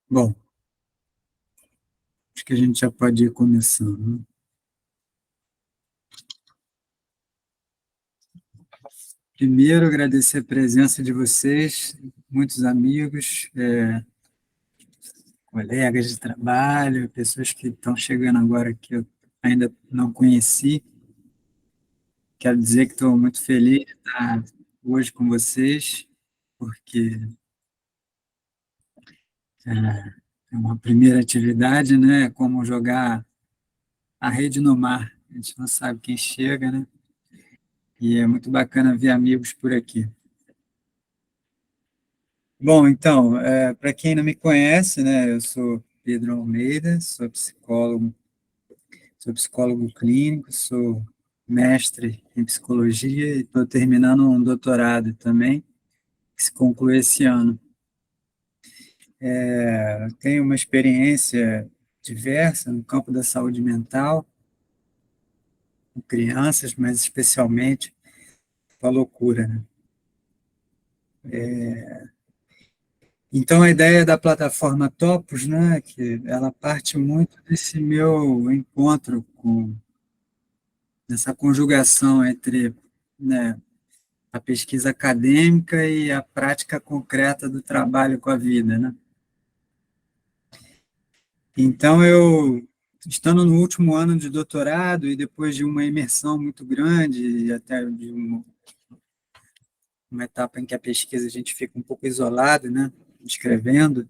Bom, acho que a gente já pode ir começando, né? Primeiro, agradecer a presença de vocês, muitos amigos, colegas de trabalho, pessoas que estão chegando agora que eu ainda não conheci. Quero dizer que estou muito feliz de estar hoje com vocês, porque é uma primeira atividade, né? Como jogar a rede no mar. A gente não sabe quem chega, né? E é muito bacana ver amigos por aqui. Bom, então, para quem não me conhece, né, eu sou Pedro Almeida, sou psicólogo clínico, sou mestre em psicologia e estou terminando um doutorado também, que se conclui esse ano. Tenho uma experiência diversa no campo da saúde mental, com crianças, mas especialmente com a loucura, né? Então, a ideia da plataforma Topos, né, que ela parte muito desse meu encontro com essa conjugação entre, né, a pesquisa acadêmica e a prática concreta do trabalho com a vida, né? Então, estando no último ano de doutorado e depois de uma imersão muito grande, e até de uma etapa em que a pesquisa a gente fica um pouco isolado, né, escrevendo,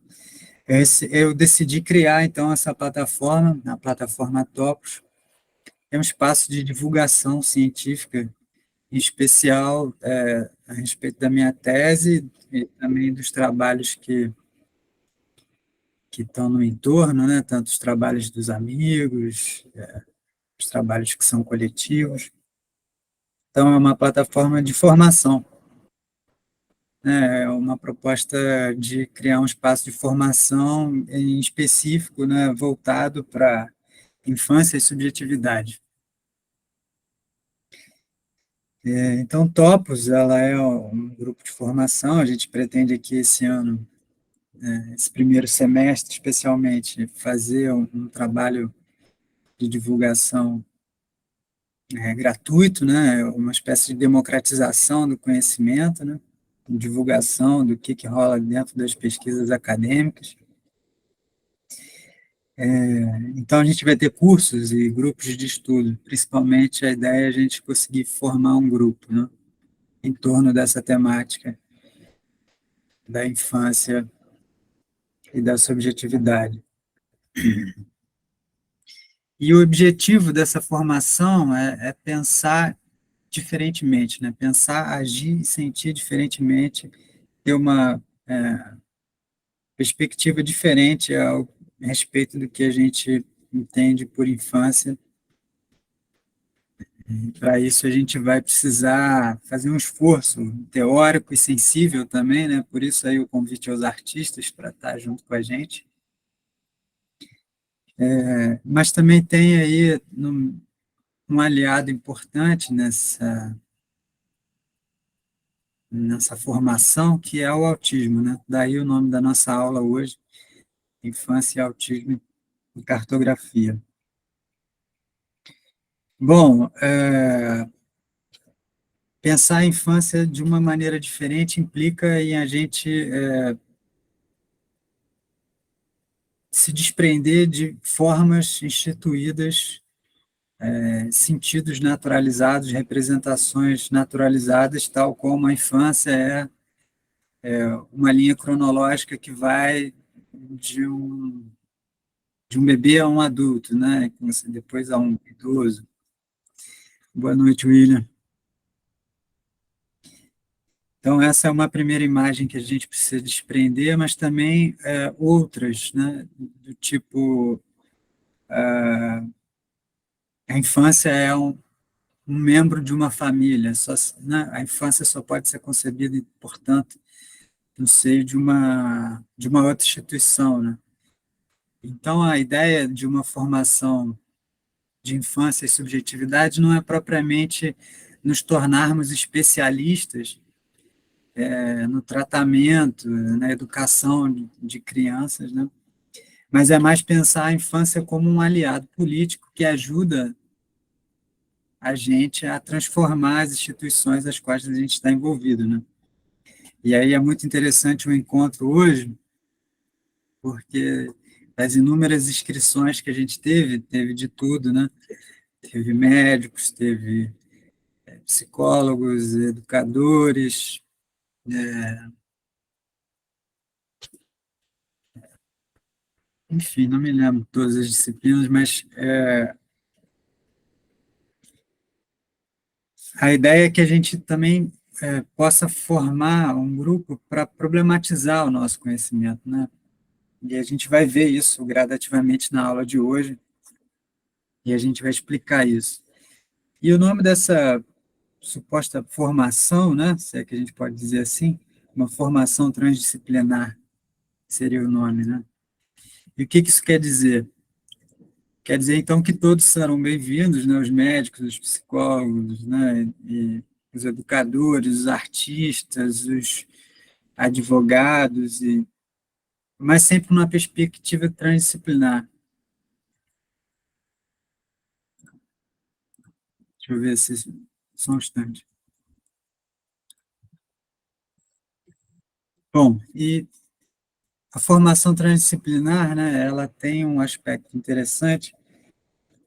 eu decidi criar, então, essa plataforma, a plataforma Topos, é um espaço de divulgação científica em especial a respeito da minha tese e também dos trabalhos que estão no entorno, né? Tanto os trabalhos dos amigos, os trabalhos que são coletivos. Então, é uma plataforma de formação, né? É uma proposta de criar um espaço de formação em específico, né? Voltado para infância e subjetividade. Então, Topos, ela é um grupo de formação, a gente pretende aqui esse ano esse primeiro semestre, especialmente, fazer um trabalho de divulgação gratuito, né, uma espécie de democratização do conhecimento, né, divulgação do que rola dentro das pesquisas acadêmicas. Então, a gente vai ter cursos e grupos de estudo, principalmente a ideia é a gente conseguir formar um grupo, né, em torno dessa temática da infância e da subjetividade. E o objetivo dessa formação é pensar diferentemente, né? Pensar, agir e sentir diferentemente, ter uma perspectiva diferente ao respeito do que a gente entende por infância. Para isso, a gente vai precisar fazer um esforço teórico e sensível também, né? Por isso aí o convite aos artistas para estar junto com a gente. Mas também tem aí um aliado importante nessa formação, que é o autismo, né? Daí o nome da nossa aula hoje, Infância e Autismo em Cartografia. Bom, pensar a infância de uma maneira diferente implica em a gente se desprender de formas instituídas, sentidos naturalizados, representações naturalizadas, tal como a infância é uma linha cronológica que vai de de um bebê a um adulto, né? Depois a um idoso. Boa noite, William. Então, essa é uma primeira imagem que a gente precisa desprender, mas também outras, né? Do tipo, a infância é um membro de uma família, né? A infância só pode ser concebida, portanto, no seio de uma outra instituição, né? Então, a ideia de uma formação de infância e subjetividade não é propriamente nos tornarmos especialistas no tratamento, na educação de crianças, né? mas é mais pensar a infância como um aliado político que ajuda a gente a transformar as instituições às quais a gente está envolvido, né? E aí é muito interessante o encontro hoje, porque as inúmeras inscrições que a gente teve de tudo, né? Teve médicos, teve psicólogos, educadores, enfim, não me lembro todas as disciplinas, mas a ideia é que a gente também possa formar um grupo para problematizar o nosso conhecimento, né? E a gente vai ver isso gradativamente na aula de hoje, e a gente vai explicar isso. E o nome dessa suposta formação, né, se é que a gente pode dizer assim, uma formação transdisciplinar seria o nome, né? E o que isso quer dizer? Quer dizer, então, que todos serão bem-vindos, né, os médicos, os psicólogos, né, e os educadores, os artistas, os advogados, mas sempre numa perspectiva transdisciplinar. Deixa eu ver se só um instante. Bom, e a formação transdisciplinar, né, ela tem um aspecto interessante,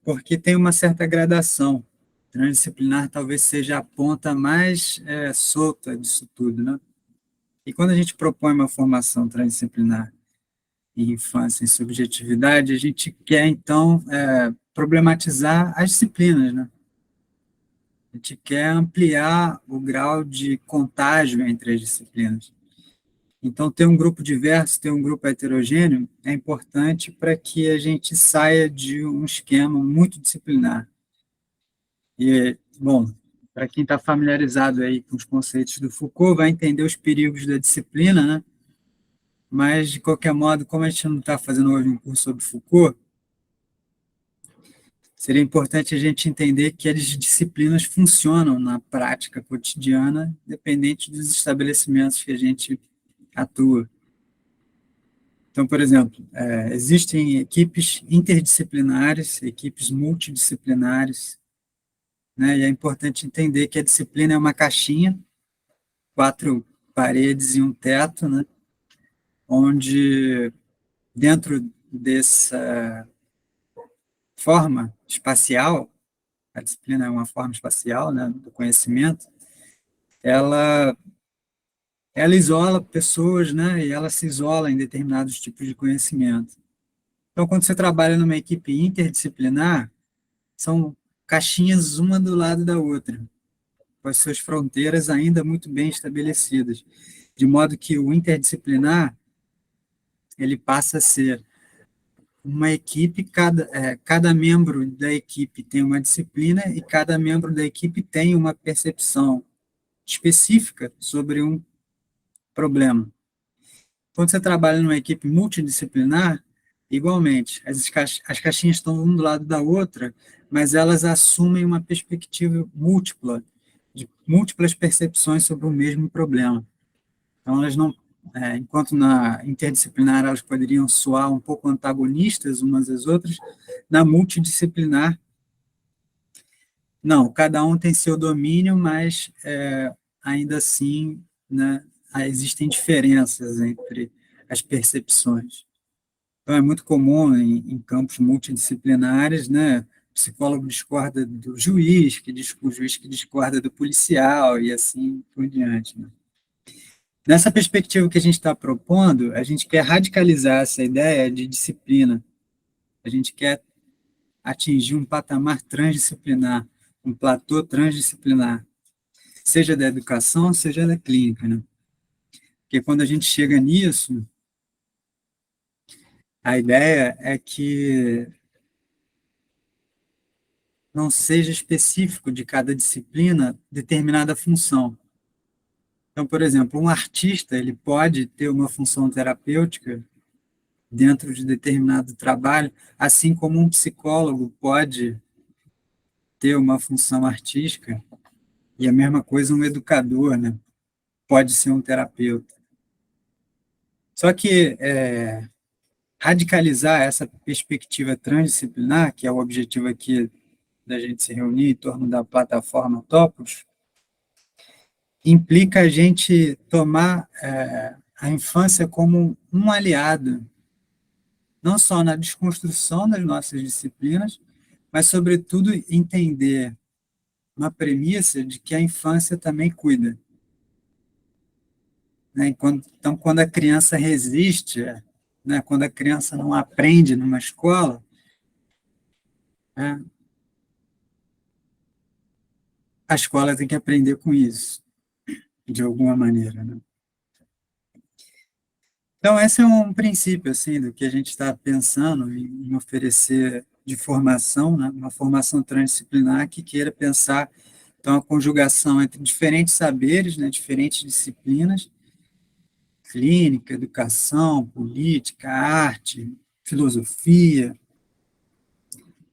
porque tem uma certa gradação. Transdisciplinar talvez seja a ponta mais solta disso tudo, né? E quando a gente propõe uma formação transdisciplinar em infância e subjetividade, a gente quer, então, problematizar as disciplinas, né? A gente quer ampliar o grau de contágio entre as disciplinas. Então, ter um grupo diverso, ter um grupo heterogêneo, é importante para que a gente saia de um esquema muito disciplinar. E, bom, para quem está familiarizado aí com os conceitos do Foucault, vai entender os perigos da disciplina, né? Mas, de qualquer modo, como a gente não está fazendo hoje um curso sobre Foucault, seria importante a gente entender que as disciplinas funcionam na prática cotidiana, dependente dos estabelecimentos que a gente atua. Então, por exemplo, existem equipes interdisciplinares, equipes multidisciplinares, né? E é importante entender que a disciplina é uma caixinha, quatro paredes e um teto, né? Onde dentro dessa forma espacial, a disciplina é uma forma espacial, né, do conhecimento, ela ela isola pessoas, né, e ela se isola em determinados tipos de conhecimento. Então, quando você trabalha numa equipe interdisciplinar, são caixinhas uma do lado da outra, com as suas fronteiras ainda muito bem estabelecidas, de modo que o interdisciplinar ele passa a ser uma equipe, cada membro da equipe tem uma disciplina e cada membro da equipe tem uma percepção específica sobre um problema. Quando você trabalha numa equipe multidisciplinar, igualmente, as caixinhas estão um do lado da outra, mas elas assumem uma perspectiva múltipla, de múltiplas percepções sobre o mesmo problema. Então, elas não, enquanto na interdisciplinar elas poderiam soar um pouco antagonistas umas às outras, na multidisciplinar, não, cada um tem seu domínio, mas ainda assim, né, existem diferenças entre as percepções. Então, é muito comum em campos multidisciplinares, né, o psicólogo discorda do juiz, o juiz que discorda do policial, e assim por diante. Né? Nessa perspectiva que a gente está propondo, a gente quer radicalizar essa ideia de disciplina. A gente quer atingir um patamar transdisciplinar, um platô transdisciplinar, seja da educação, seja da clínica. Né? Porque quando a gente chega nisso, a ideia é que não seja específico de cada disciplina determinada função. Então, por exemplo, um artista ele pode ter uma função terapêutica dentro de determinado trabalho, assim como um psicólogo pode ter uma função artística, e a mesma coisa um educador, né? Pode ser um terapeuta. Só que radicalizar essa perspectiva transdisciplinar, que é o objetivo aqui da gente se reunir em torno da plataforma Topos, implica a gente tomar a infância como um aliado, não só na desconstrução das nossas disciplinas, mas, sobretudo, entender uma premissa de que a infância também cuida. Né? Então, quando a criança resiste, né? Quando a criança não aprende numa escola, né? A escola tem que aprender com isso, de alguma maneira. Né? Então, esse é um princípio assim, do que a gente está pensando em oferecer de formação, né? Uma formação transdisciplinar que queira pensar então, a conjugação entre diferentes saberes, né? Diferentes disciplinas, clínica, educação, política, arte, filosofia,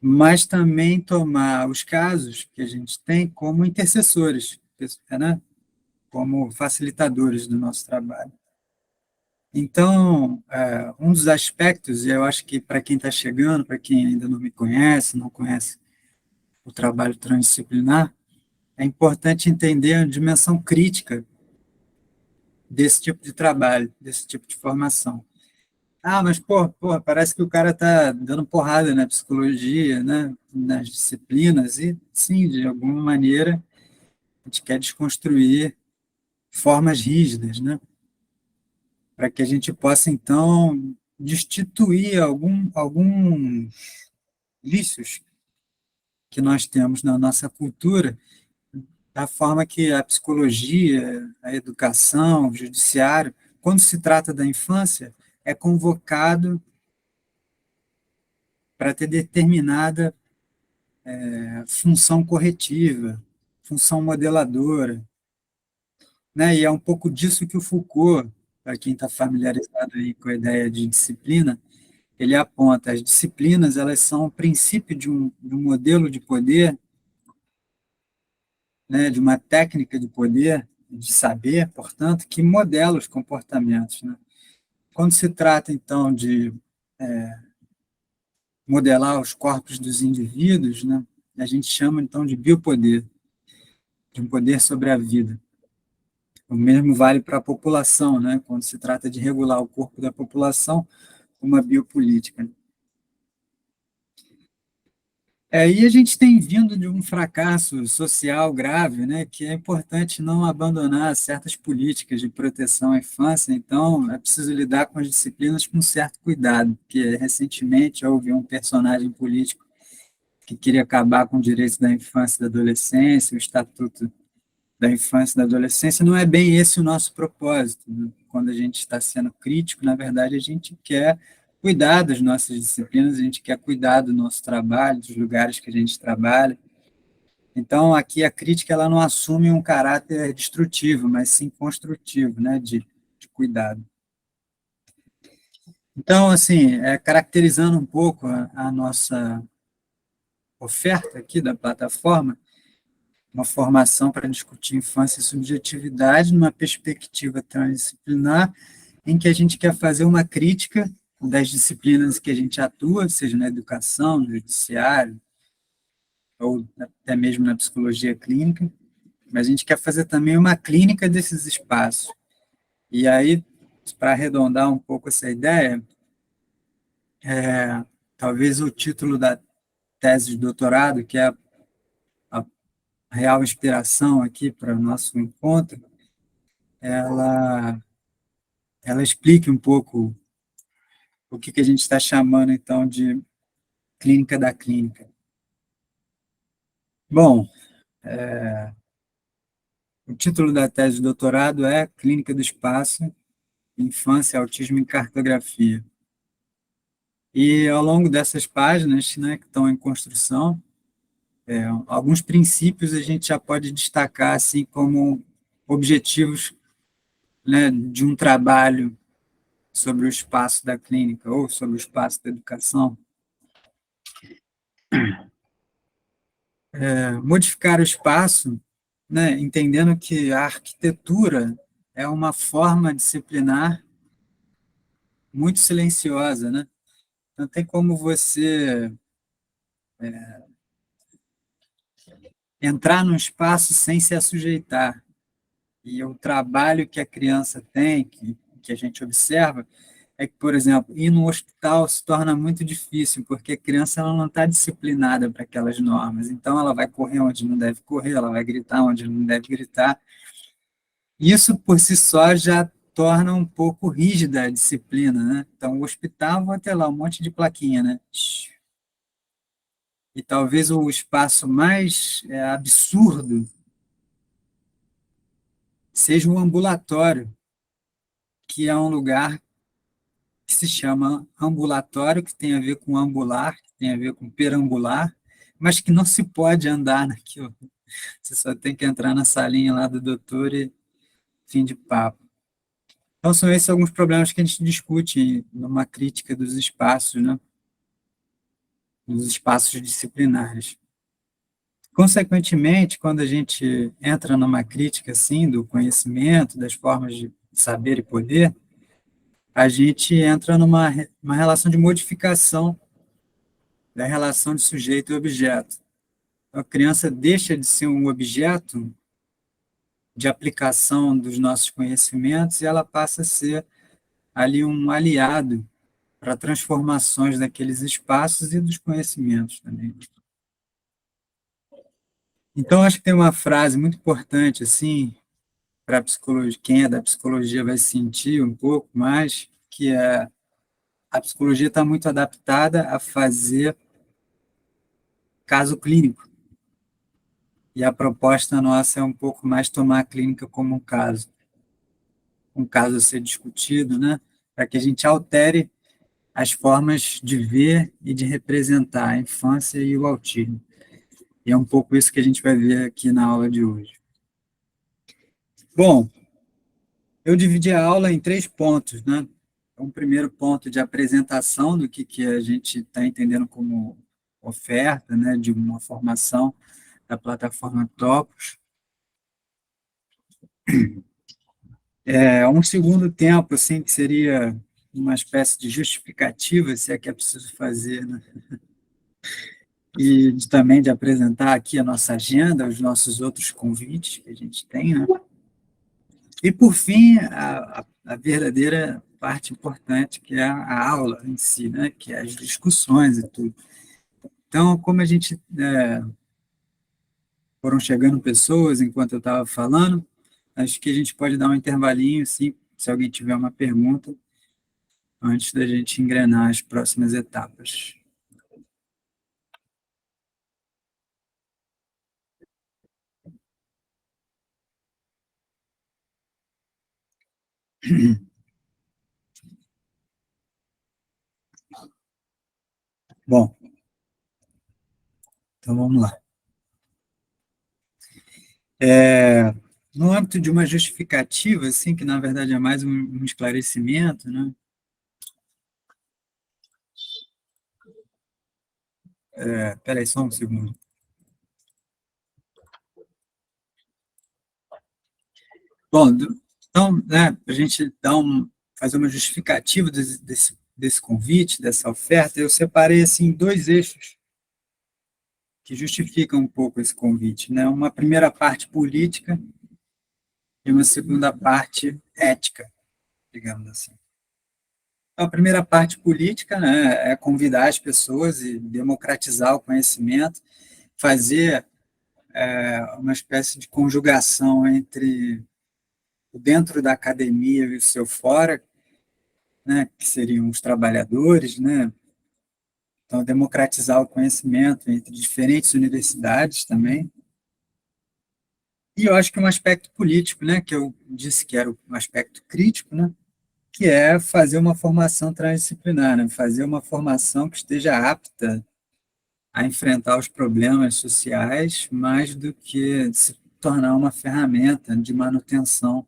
mas também tomar os casos que a gente tem como intercessores, né? Como facilitadores do nosso trabalho. Então, um dos aspectos, e eu acho que para quem está chegando, para quem ainda não me conhece, não conhece o trabalho transdisciplinar, é importante entender a dimensão crítica desse tipo de trabalho, desse tipo de formação. Ah, mas, parece que o cara está dando porrada na psicologia, né, nas disciplinas, e sim, de alguma maneira, a gente quer desconstruir formas rígidas, né, para que a gente possa, então, destituir alguns vícios que nós temos na nossa cultura, da forma que a psicologia, a educação, o judiciário, quando se trata da infância, é convocado para ter determinada função corretiva, função modeladora, né? E é um pouco disso que o Foucault, para quem está familiarizado aí com a ideia de disciplina, ele aponta, as disciplinas, elas são o princípio de um modelo de poder, né, de uma técnica de poder, de saber, portanto, que modela os comportamentos. Né? Quando se trata, então, de modelar os corpos dos indivíduos, né, a gente chama, então, de biopoder, de um poder sobre a vida. O mesmo vale para a população, né, quando se trata de regular o corpo da população, uma biopolítica. E a gente tem vindo de um fracasso social grave, né, que é importante não abandonar certas políticas de proteção à infância, então é preciso lidar com as disciplinas com certo cuidado, porque recentemente houve um personagem político que queria acabar com os direitos da infância e da adolescência, o Estatuto da Infância e da Adolescência, não é bem esse o nosso propósito. Né? Quando a gente está sendo crítico, na verdade, a gente quer cuidar das nossas disciplinas, a gente quer cuidar do nosso trabalho, dos lugares que a gente trabalha. Então, aqui a crítica ela não assume um caráter destrutivo, mas sim construtivo, né, de cuidado. Então, assim, caracterizando um pouco a nossa oferta aqui da plataforma, uma formação para discutir infância e subjetividade numa perspectiva transdisciplinar, em que a gente quer fazer uma crítica das disciplinas que a gente atua, seja na educação, no judiciário, ou até mesmo na psicologia clínica, mas a gente quer fazer também uma clínica desses espaços. E aí, para arredondar um pouco essa ideia, talvez o título da tese de doutorado, que é a real inspiração aqui para o nosso encontro, ela explique um pouco o que a gente está chamando, então, de clínica da clínica. Bom, o título da tese de doutorado é Clínica do Espaço, Infância, Autismo em Cartografia. E, ao longo dessas páginas, né, que estão em construção, alguns princípios a gente já pode destacar assim como objetivos, né, de um trabalho sobre o espaço da clínica ou sobre o espaço da educação. Modificar o espaço, né, entendendo que a arquitetura é uma forma disciplinar muito silenciosa, né? Não tem como você entrar num espaço sem se assujeitar. E o trabalho que a criança tem, que a gente observa, é que, por exemplo, ir no hospital se torna muito difícil, porque a criança ela não está disciplinada para aquelas normas. Então, ela vai correr onde não deve correr, ela vai gritar onde não deve gritar. Isso, por si só, já torna um pouco rígida a disciplina, né? Então, o hospital vai ter lá um monte de plaquinha, né? E talvez o espaço mais absurdo seja um ambulatório, que é um lugar que se chama ambulatório, que tem a ver com ambular, que tem a ver com perambular, mas que não se pode andar naquilo. Você só tem que entrar na salinha lá do doutor e fim de papo. Então, são esses alguns problemas que a gente discute numa crítica dos espaços, né? Dos espaços disciplinares. Consequentemente, quando a gente entra numa crítica assim do conhecimento, das formas de saber e poder, a gente entra numa uma relação de modificação da relação de sujeito e objeto. A criança deixa de ser um objeto de aplicação dos nossos conhecimentos e ela passa a ser ali um aliado para transformações daqueles espaços e dos conhecimentos também. Então, acho que tem uma frase muito importante, assim, para a psicologia, quem é da psicologia vai sentir um pouco mais, que é a psicologia está muito adaptada a fazer caso clínico. E a proposta nossa é um pouco mais tomar a clínica como um caso a ser discutido, né? Para que a gente altere as formas de ver e de representar a infância e o autismo. E é um pouco isso que a gente vai ver aqui na aula de hoje. Bom, eu dividi a aula em 3 pontos, né? Um primeiro ponto de apresentação do que a gente está entendendo como oferta, né, de uma formação da plataforma Topos. Um segundo tempo, assim, que seria uma espécie de justificativa, se é que é preciso fazer, né? Também de apresentar aqui a nossa agenda, os nossos outros convites que a gente tem, né? E, por fim, a verdadeira parte importante, que é a aula em si, né? Que é as discussões e tudo. Então, como a gente foram chegando pessoas enquanto eu estava falando, acho que a gente pode dar um intervalinho, assim, se alguém tiver uma pergunta, antes da gente engrenar as próximas etapas. Bom, então vamos lá. No âmbito de uma justificativa, assim, que na verdade é mais um esclarecimento, né? Espera aí, só um segundo. Bom, então, né, para a gente fazer uma justificativa desse convite, dessa oferta, eu separei assim 2 eixos que justificam um pouco esse convite, né? Uma primeira parte política e uma segunda parte ética, digamos assim. Então, a primeira parte política, né, é convidar as pessoas e democratizar o conhecimento, fazer uma espécie de conjugação entre o dentro da academia e o seu fora, né, que seriam os trabalhadores, né? Então, democratizar o conhecimento entre diferentes universidades também. E eu acho que um aspecto político, né, que eu disse que era um aspecto crítico, né, que é fazer uma formação transdisciplinar, né, fazer uma formação que esteja apta a enfrentar os problemas sociais mais do que se tornar uma ferramenta de manutenção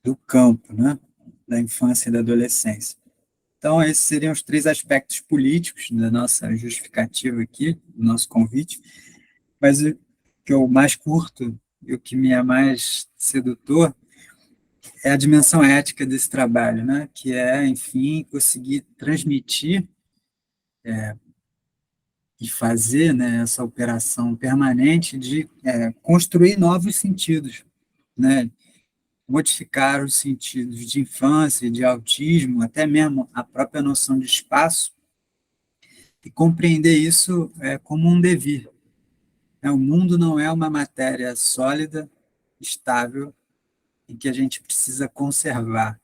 do campo, né, da infância e da adolescência. Então, esses seriam os 3 aspectos políticos da nossa justificativa aqui, do nosso convite, mas o que eu mais curto e o que me é mais sedutor é a dimensão ética desse trabalho, né? Que é, enfim, conseguir transmitir e fazer, né, essa operação permanente de construir novos sentidos, né? Modificar os sentidos de infância, de autismo, até mesmo a própria noção de espaço, e compreender isso como um devir. O mundo não é uma matéria sólida, estável, em que a gente precisa conservar.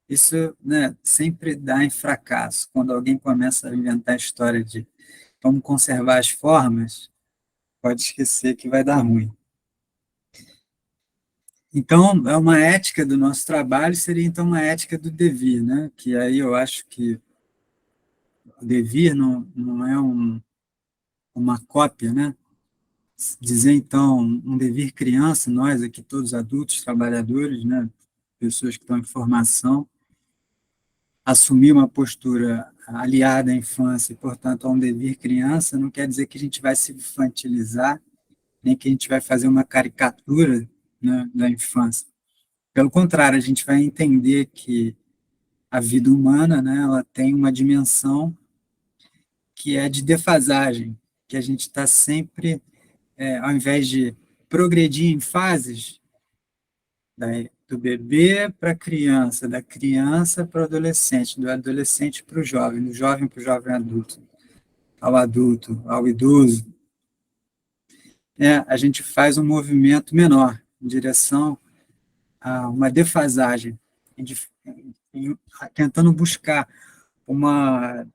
Isso, né, sempre dá em fracasso. Quando alguém começa a inventar a história de como conservar as formas, pode esquecer que vai dar ruim. Então, é uma ética do nosso trabalho, seria então uma ética do devir, né? Que aí eu acho que o devir não é uma cópia, né? Dizer então um devir criança, nós aqui todos adultos, trabalhadores, né? Pessoas que estão em formação, assumir uma postura aliada à infância e, portanto, a um devir criança, não quer dizer que a gente vai se infantilizar, nem que a gente vai fazer uma caricatura, né, da infância. Pelo contrário, a gente vai entender que a vida humana, né, ela tem uma dimensão que é de defasagem, que a gente está sempre, ao invés de progredir em fases, do bebê para a criança, da criança para o adolescente, do adolescente para o jovem, do jovem para o jovem adulto, ao idoso, a gente faz um movimento menor em direção a uma defasagem, tentando buscar uma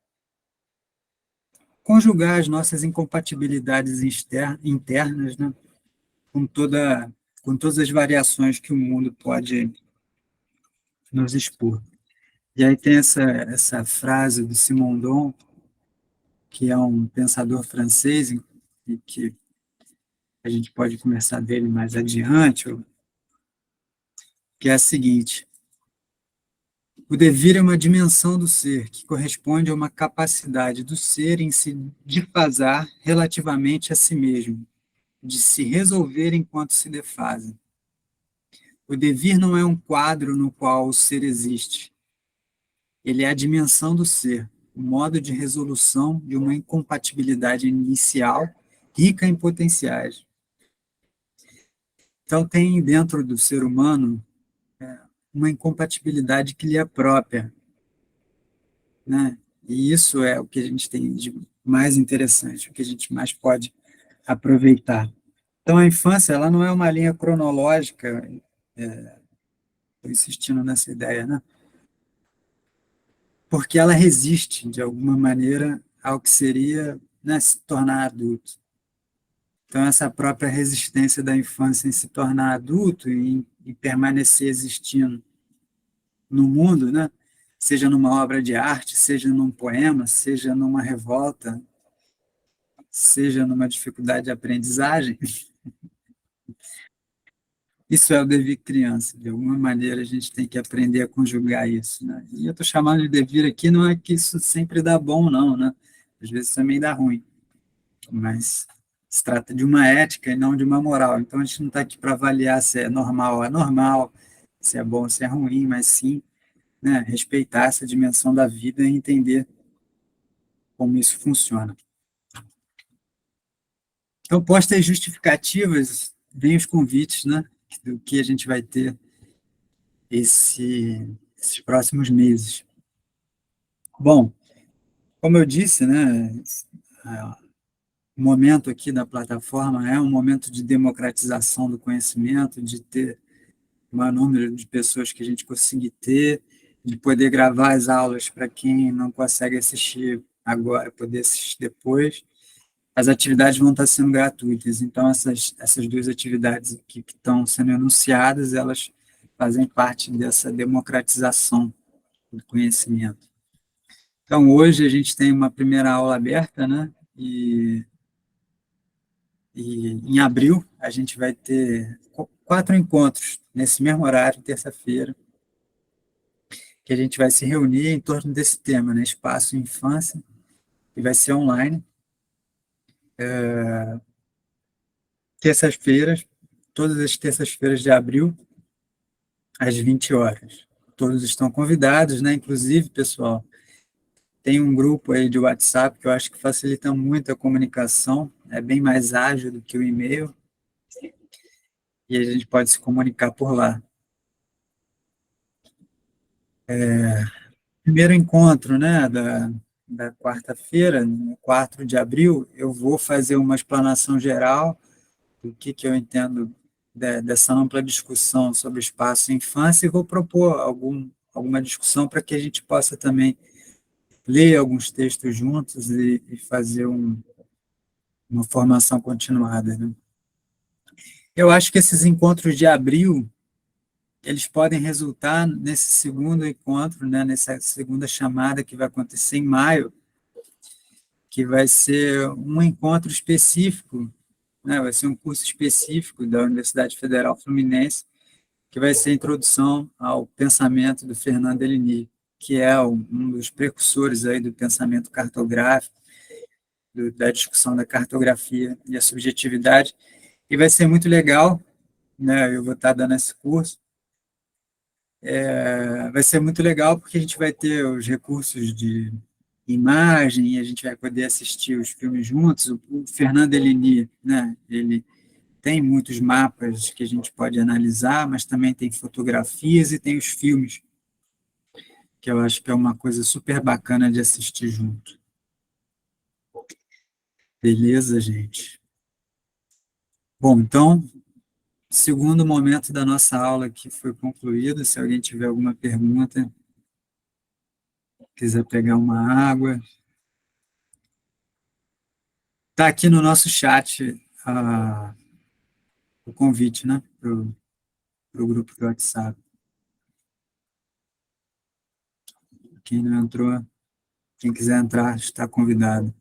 conjugar as nossas incompatibilidades internas, né, com com todas as variações que o mundo pode nos expor. E aí tem essa frase do Simondon, que é um pensador francês, e que a gente pode conversar dele mais adiante, que é a seguinte: o devir é uma dimensão do ser que corresponde a uma capacidade do ser em se defasar relativamente a si mesmo, de se resolver enquanto se defase. O devir não é um quadro no qual o ser existe. Ele é a dimensão do ser, o modo de resolução de uma incompatibilidade inicial rica em potenciais. Então, tem dentro do ser humano uma incompatibilidade que lhe é própria, né? E isso é o que a gente tem de mais interessante, o que a gente mais pode aproveitar. Então, a infância, ela não é uma linha cronológica, estou insistindo nessa ideia, né? Porque ela resiste, de alguma maneira, ao que seria, né, se tornar adulto. Então, essa própria resistência da infância em se tornar adulto e permanecer existindo no mundo, né? Seja numa obra de arte, seja num poema, seja numa revolta, seja numa dificuldade de aprendizagem, isso é o devir criança. De alguma maneira, a gente tem que aprender a conjugar isso, né? E eu estou chamando de devir aqui, não é que isso sempre dá bom, não, né? Às vezes também dá ruim, mas se trata de uma ética e não de uma moral. Então, a gente não está aqui para avaliar se é normal ou anormal, se é bom ou se é ruim, mas sim, né, respeitar essa dimensão da vida e entender como isso funciona. Então, postas justificativas, vem os convites, né, do que a gente vai ter esses próximos meses. Bom, como eu disse, né, o momento aqui da plataforma é um momento de democratização do conhecimento, de ter o maior número de pessoas que a gente conseguir ter, de poder gravar as aulas para quem não consegue assistir agora, poder assistir depois. As atividades vão estar sendo gratuitas, então essas duas atividades aqui que estão sendo anunciadas, elas fazem parte dessa democratização do conhecimento. Então, hoje a gente tem uma primeira aula aberta, né? E em abril a gente vai ter 4 encontros nesse mesmo horário, terça-feira, que a gente vai se reunir em torno desse tema, né? Espaço e infância, e vai ser online. Terças-feiras, todas as terças-feiras de abril, às 20 horas. Todos estão convidados, né? Inclusive, pessoal, tem um grupo aí de WhatsApp que eu acho que facilita muito a comunicação, é bem mais ágil do que o e-mail, e a gente pode se comunicar por lá. Primeiro encontro, né, da quarta-feira, no 4 de abril, eu vou fazer uma explanação geral do que eu entendo dessa ampla discussão sobre espaço e infância e vou propor alguma discussão para que a gente possa também ler alguns textos juntos e fazer uma formação continuada, né? Eu acho que esses encontros de abril, eles podem resultar nesse segundo encontro, né, nessa segunda chamada que vai acontecer em maio, que vai ser um encontro específico, né, vai ser um curso específico da Universidade Federal Fluminense, que vai ser a introdução ao pensamento do Fernando Deligny, que é um dos precursores aí do pensamento cartográfico, da discussão da cartografia e a subjetividade, e vai ser muito legal, né, eu vou estar dando esse curso, vai ser muito legal porque a gente vai ter os recursos de imagem e a gente vai poder assistir os filmes juntos. O Fernando Deligny, né, ele tem muitos mapas que a gente pode analisar, mas também tem fotografias e tem os filmes, que eu acho que é uma coisa super bacana de assistir junto. Beleza, gente? Bom, então, segundo momento da nossa aula que foi concluído, se alguém tiver alguma pergunta, quiser pegar uma água, está aqui no nosso chat o convite, né, para o grupo do WhatsApp. Quem não entrou, quem quiser entrar, está convidado.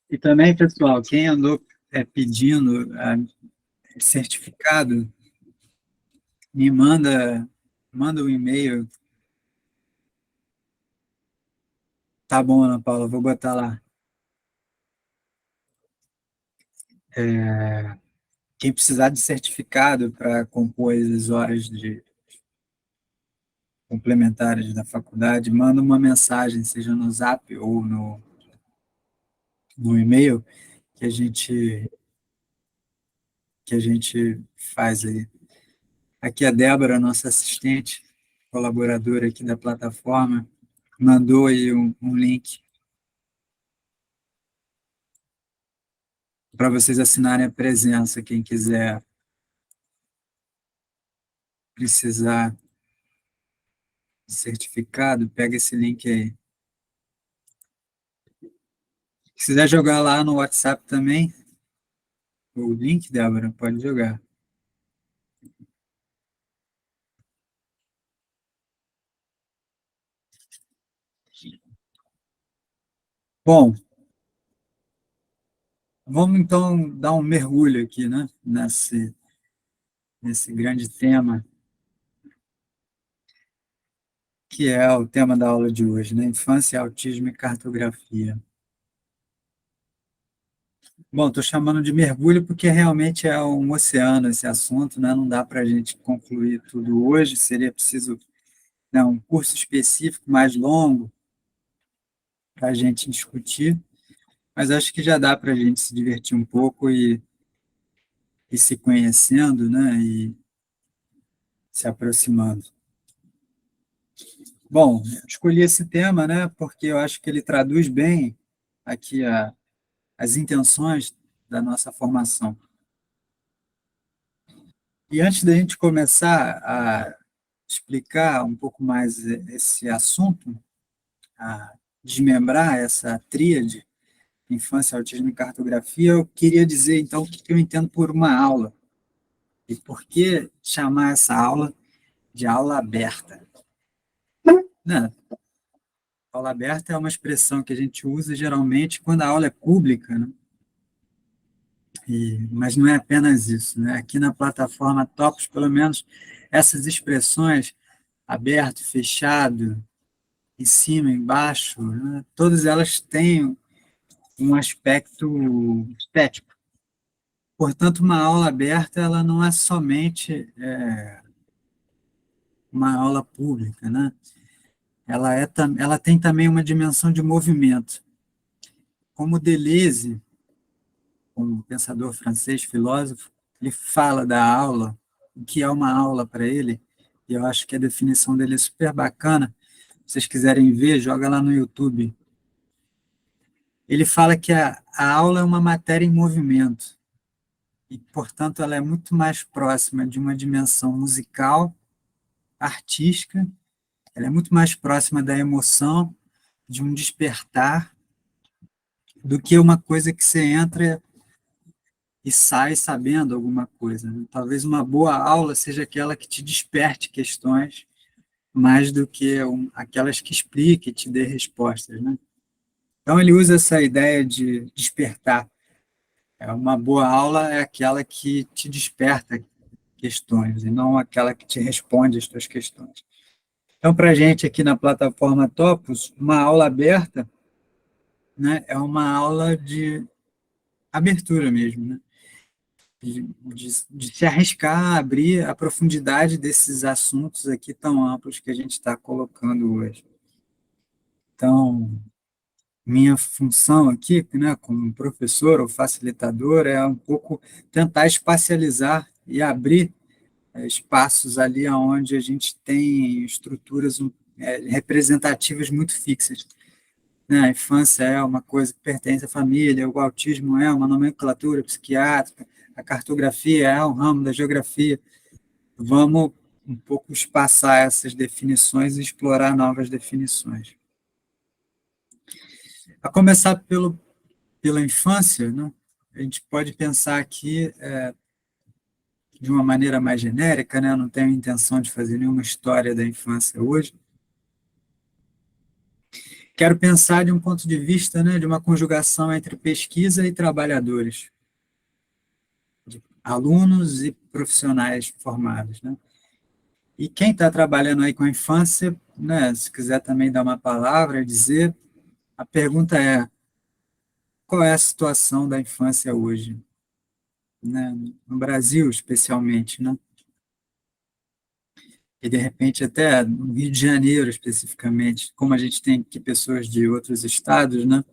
E também, pessoal, quem andou pedindo certificado, me manda um e-mail. Tá bom, Ana Paula, vou botar lá. Quem precisar de certificado para compor as horas de complementares da faculdade, manda uma mensagem, seja no Zap ou no e-mail, que a gente faz aí. Aqui a Débora, nossa assistente, colaboradora aqui da plataforma, mandou aí um link para vocês assinarem a presença, quem quiser precisar de certificado, pega esse link aí. Se quiser jogar lá no WhatsApp também, o link, Débora, pode jogar. Bom, vamos então dar um mergulho aqui, né, nesse grande tema, que é o tema da aula de hoje, né? Infância, autismo e cartografia. Bom, estou chamando de mergulho porque realmente é um oceano esse assunto, né? Não dá para a gente concluir tudo hoje, seria preciso, né, um curso específico mais longo para a gente discutir, mas acho que já dá para a gente se divertir um pouco e se conhecendo, né? E se aproximando. Bom, escolhi esse tema, né, porque eu acho que ele traduz bem aqui as intenções da nossa formação. E antes da gente começar a explicar um pouco mais esse assunto, a desmembrar essa tríade, infância, autismo e cartografia, eu queria dizer, então, o que eu entendo por uma aula e por que chamar essa aula de aula aberta. Né? Aula aberta é uma expressão que a gente usa geralmente quando a aula é pública, né? Mas não é apenas isso, né? Aqui na plataforma Topos, pelo menos, essas expressões aberto, fechado, em cima, embaixo, né? Todas elas têm um aspecto estético. Portanto, uma aula aberta, ela não é somente uma aula pública, né? Ela tem também uma dimensão de movimento. Como Deleuze, um pensador francês, filósofo, ele fala da aula, o que é uma aula para ele, e eu acho que a definição dele é super bacana. Se vocês quiserem ver, joga lá no YouTube. Ele fala que a aula é uma matéria em movimento, e, portanto, ela é muito mais próxima de uma dimensão musical, artística, ela é muito mais próxima da emoção, de um despertar, do que uma coisa que você entra e sai sabendo alguma coisa, né? Talvez uma boa aula seja aquela que te desperte questões, mais do que aquelas que explique e te dê respostas, né? Então, ele usa essa ideia de despertar. Uma boa aula é aquela que te desperta questões, e não aquela que te responde as tuas questões. Então, para a gente aqui na plataforma Topos, uma aula aberta, né, é uma aula de abertura mesmo, né? De se arriscar a abrir a profundidade desses assuntos aqui tão amplos que a gente está colocando hoje. Então, minha função aqui, né, como professor ou facilitador, é um pouco tentar espacializar e abrir espaços ali onde a gente tem estruturas representativas muito fixas, né? A infância é uma coisa que pertence à família, o autismo é uma nomenclatura psiquiátrica, a cartografia é um ramo da geografia. Vamos um pouco espaçar essas definições e explorar novas definições. A começar pela infância, né? A gente pode pensar aqui de uma maneira mais genérica, né? Eu não tenho intenção de fazer nenhuma história da infância hoje. Quero pensar de um ponto de vista, né, de uma conjugação entre pesquisa e trabalhadores, de alunos e profissionais formados, né? E quem está trabalhando aí com a infância, né, se quiser também dar uma palavra, dizer, a pergunta é: qual é a situação da infância hoje, né, no Brasil especialmente, né? E de repente até no Rio de Janeiro especificamente, como a gente tem aqui pessoas de outros estados, né?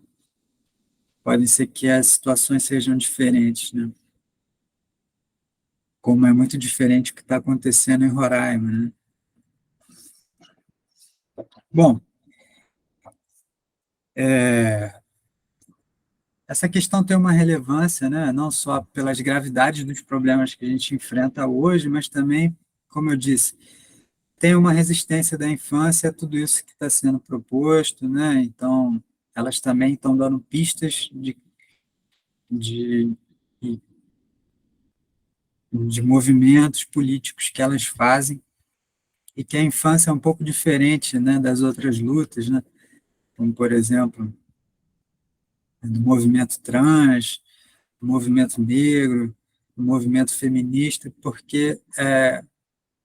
Pode ser que as situações sejam diferentes, né? Como é muito diferente o que está acontecendo em Roraima, né? Bom, essa questão tem uma relevância, né? Não só pelas gravidades dos problemas que a gente enfrenta hoje, mas também, como eu disse, tem uma resistência da infância a tudo isso que está sendo proposto, né? Então, elas também estão dando pistas de, de movimentos políticos que elas fazem e que a infância é um pouco diferente, né, das outras lutas, né? Como, por exemplo, do movimento trans, do movimento negro, do movimento feminista, porque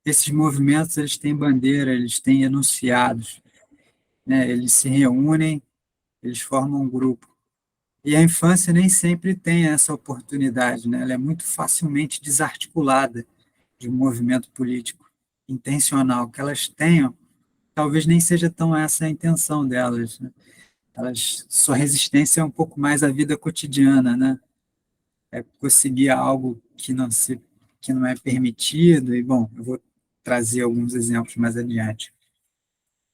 esses movimentos eles têm bandeira, eles têm enunciados, né? Eles se reúnem, eles formam um grupo. E a infância nem sempre tem essa oportunidade, né? Ela é muito facilmente desarticulada de um movimento político intencional. Que elas tenham, talvez nem seja tão essa a intenção delas, né? Sua resistência é um pouco mais à vida cotidiana, né? É conseguir algo que não é permitido, e, bom, eu vou trazer alguns exemplos mais adiante.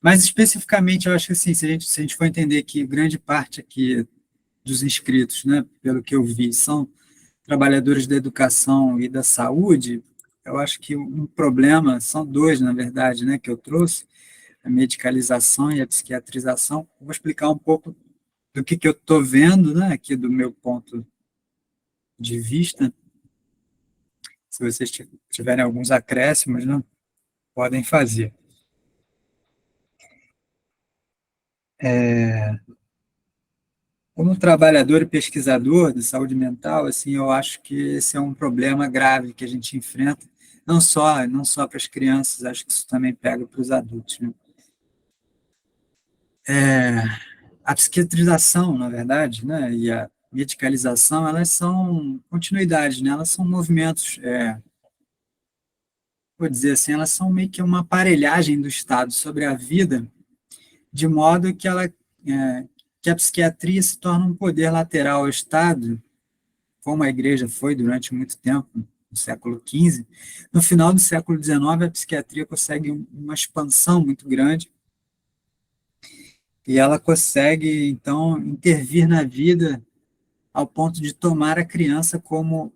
Mas, especificamente, eu acho que, assim, se a gente for entender que grande parte aqui dos inscritos, né, pelo que eu vi, são trabalhadores da educação e da saúde, eu acho que um problema, são dois, na verdade, né, que eu trouxe, a medicalização e a psiquiatrização. Eu vou explicar um pouco do que eu estou vendo, né, aqui do meu ponto de vista. Se vocês tiverem alguns acréscimos, né, podem fazer. Como trabalhador e pesquisador de saúde mental, assim, eu acho que esse é um problema grave que a gente enfrenta, não só para as crianças, acho que isso também pega para os adultos, né? É, a psiquiatrização, na verdade, né, e a medicalização, elas são continuidades, né, elas são movimentos, vou dizer assim, elas são meio que uma aparelhagem do Estado sobre a vida, de modo que que a psiquiatria se torna um poder lateral ao Estado, como a Igreja foi durante muito tempo, no século XV. No final do século XIX, a psiquiatria consegue uma expansão muito grande e ela consegue, então, intervir na vida ao ponto de tomar a criança como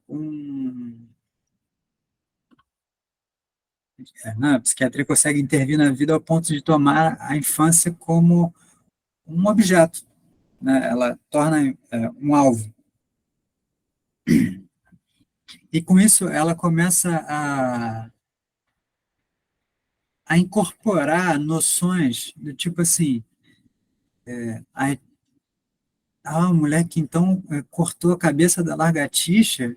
a psiquiatria consegue intervir na vida ao ponto de tomar a infância como um objeto, né? Ela torna um alvo. E com isso ela começa a incorporar noções do tipo assim, a, a mulher que então cortou a cabeça da lagartixa,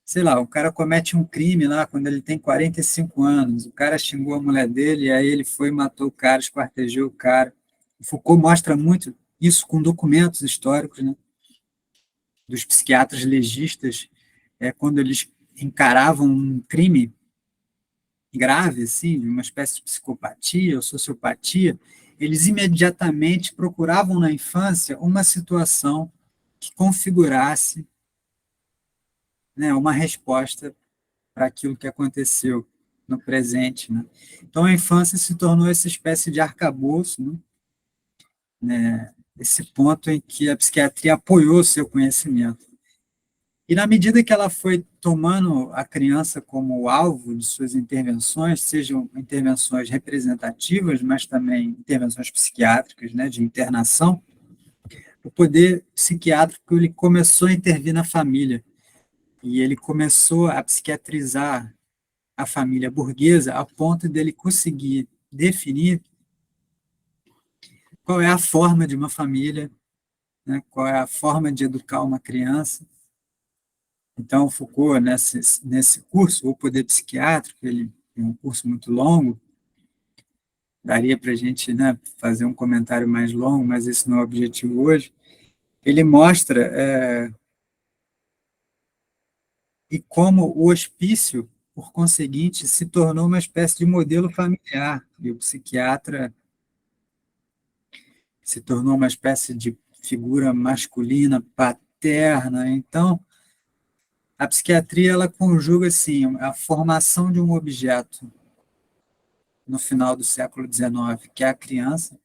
sei lá, o cara comete um crime lá quando ele tem 45 anos, o cara xingou a mulher dele, e aí ele foi e matou o cara, esquartejou o cara. O Foucault mostra muito isso com documentos históricos, né, dos psiquiatras legistas, quando eles encaravam um crime grave, assim, uma espécie de psicopatia ou sociopatia, eles imediatamente procuravam na infância uma situação que configurasse, né, uma resposta para aquilo que aconteceu no presente, né? Então a infância se tornou essa espécie de arcabouço, né? Esse ponto em que a psiquiatria apoiou o seu conhecimento. E na medida que ela foi tomando a criança como alvo de suas intervenções, sejam intervenções representativas, mas também intervenções psiquiátricas, né, de internação, o poder psiquiátrico ele começou a intervir na família e ele começou a psiquiatrizar a família burguesa a ponto dele conseguir definir qual é a forma de uma família, né, qual é a forma de educar uma criança. Então, Foucault, nesse curso, O Poder Psiquiátrico, ele é um curso muito longo, daria para a gente, né, fazer um comentário mais longo, mas esse não é o objetivo hoje. Ele mostra e como o hospício, por conseguinte, se tornou uma espécie de modelo familiar, e o psiquiatra se tornou uma espécie de figura masculina, paterna. Então, a psiquiatria ela conjuga assim a formação de um objeto no final do século XIX, que é a criança,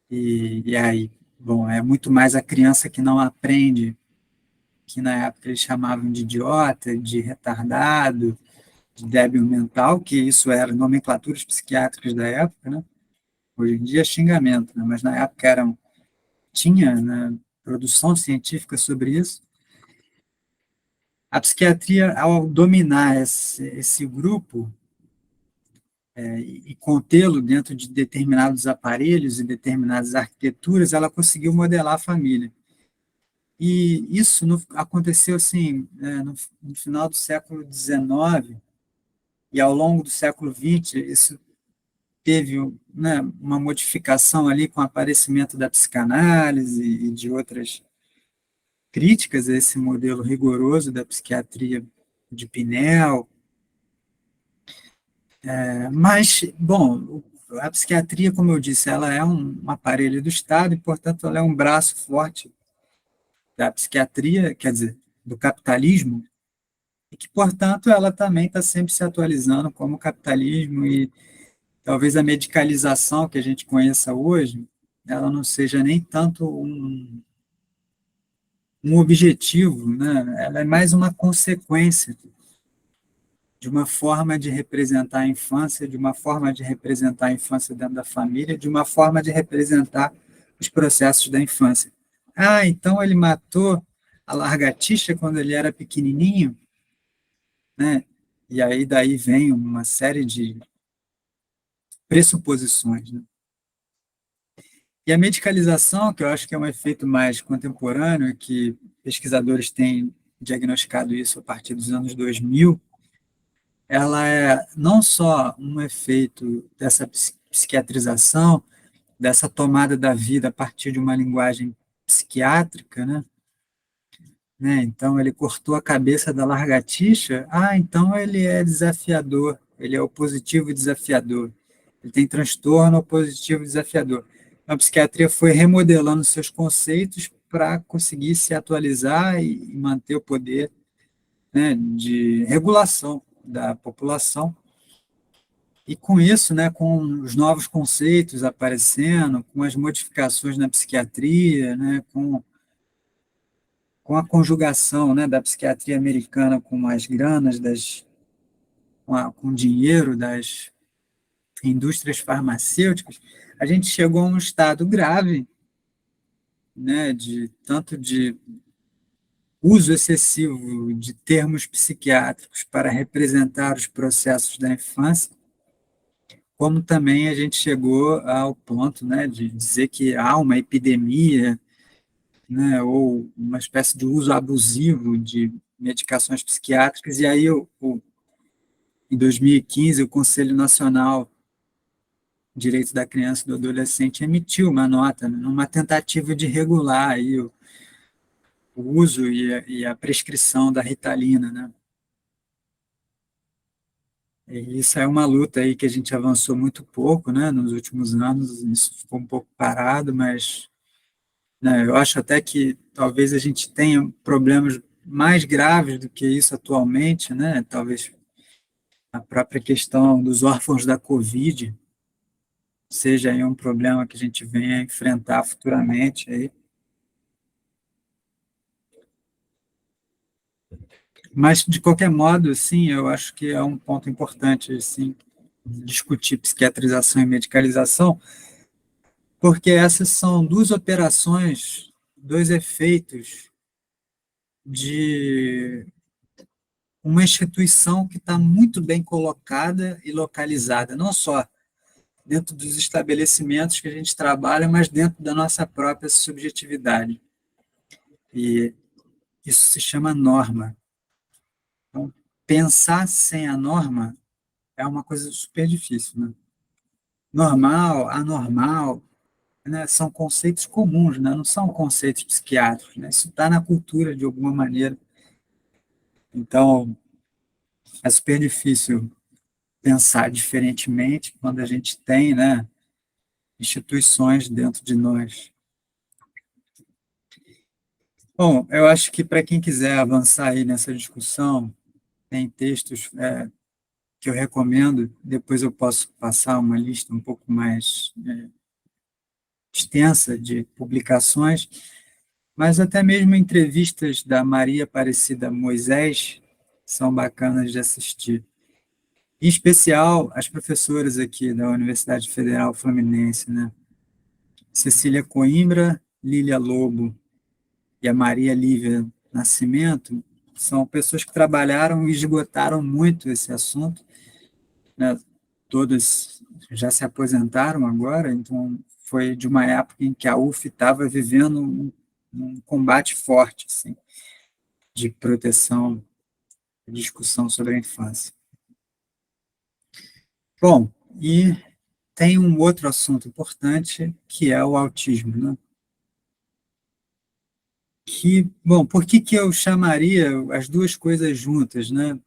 e aí, bom, é muito mais a criança que não aprende, que na época eles chamavam de idiota, de retardado, de débil mental, que isso eram nomenclaturas psiquiátricas da época, né? Hoje em dia é xingamento, né? Mas na época tinha, né, produção científica sobre isso. A psiquiatria, ao dominar esse grupo e contê-lo dentro de determinados aparelhos e determinadas arquiteturas, ela conseguiu modelar a família. E isso aconteceu assim, no final do século XIX e ao longo do século XX, isso teve, né, uma modificação ali com o aparecimento da psicanálise e de outras críticas a esse modelo rigoroso da psiquiatria de Pinel. Mas, bom, a psiquiatria, como eu disse, ela é um aparelho do Estado e, portanto, ela é um braço forte da psiquiatria, quer dizer, do capitalismo, e que, portanto, ela também está sempre se atualizando como capitalismo e talvez a medicalização que a gente conheça hoje, ela não seja nem tanto um objetivo, né? Ela é mais uma consequência de uma forma de representar a infância, de uma forma de representar a infância dentro da família, de uma forma de representar os processos da infância. Ah, então ele matou a lagartixa quando ele era pequenininho, né? E aí daí vem uma série de pressuposições, né? E a medicalização, que eu acho que é um efeito mais contemporâneo, que pesquisadores têm diagnosticado isso a partir dos anos 2000, ela é não só um efeito dessa psiquiatrização, dessa tomada da vida a partir de uma linguagem psiquiátrica, né? Então, ele cortou a cabeça da lagartixa, então ele é desafiador, ele é opositivo e desafiador, ele tem transtorno opositivo e desafiador. A psiquiatria foi remodelando seus conceitos para conseguir se atualizar e manter o poder, né, de regulação da população. E com isso, né, com os novos conceitos aparecendo, com as modificações na psiquiatria, né, com a conjugação, né, da psiquiatria americana com as granas, com o dinheiro das indústrias farmacêuticas, a gente chegou a um estado grave, né, tanto de uso excessivo de termos psiquiátricos para representar os processos da infância, como também a gente chegou ao ponto, né, de dizer que há uma epidemia, né, ou uma espécie de uso abusivo de medicações psiquiátricas, e aí em 2015 o Conselho Nacional de Direitos da Criança e do Adolescente emitiu uma nota, né, numa tentativa de regular aí o uso e a prescrição da Ritalina, né. E isso é uma luta aí que a gente avançou muito pouco, né, nos últimos anos, isso ficou um pouco parado, mas, né, eu acho até que talvez a gente tenha problemas mais graves do que isso atualmente, né, talvez a própria questão dos órfãos da Covid seja aí um problema que a gente venha enfrentar futuramente aí. Mas, de qualquer modo, sim, eu acho que é um ponto importante, assim, discutir psiquiatrização e medicalização, porque essas são duas operações, dois efeitos de uma instituição que está muito bem colocada e localizada, não só dentro dos estabelecimentos que a gente trabalha, mas dentro da nossa própria subjetividade. E isso se chama norma. Então, pensar sem a norma é uma coisa super difícil, né? Normal, anormal, né, são conceitos comuns, né, não são conceitos psiquiátricos, né, isso está na cultura de alguma maneira. Então, é super difícil pensar diferentemente quando a gente tem, né, instituições dentro de nós. Bom, eu acho que para quem quiser avançar aí nessa discussão, tem textos que eu recomendo, depois eu posso passar uma lista um pouco mais extensa de publicações, mas até mesmo entrevistas da Maria Aparecida Moisés são bacanas de assistir. Em especial, as professoras aqui da Universidade Federal Fluminense, né? Cecília Coimbra, Lília Lobo e a Maria Lívia Nascimento, são pessoas que trabalharam e esgotaram muito esse assunto, né? Todas já se aposentaram agora, então foi de uma época em que a UF estava vivendo um combate forte, assim, de proteção, de discussão sobre a infância. Bom, e tem um outro assunto importante, que é o autismo, né? Bom, por que eu chamaria as duas coisas juntas, né?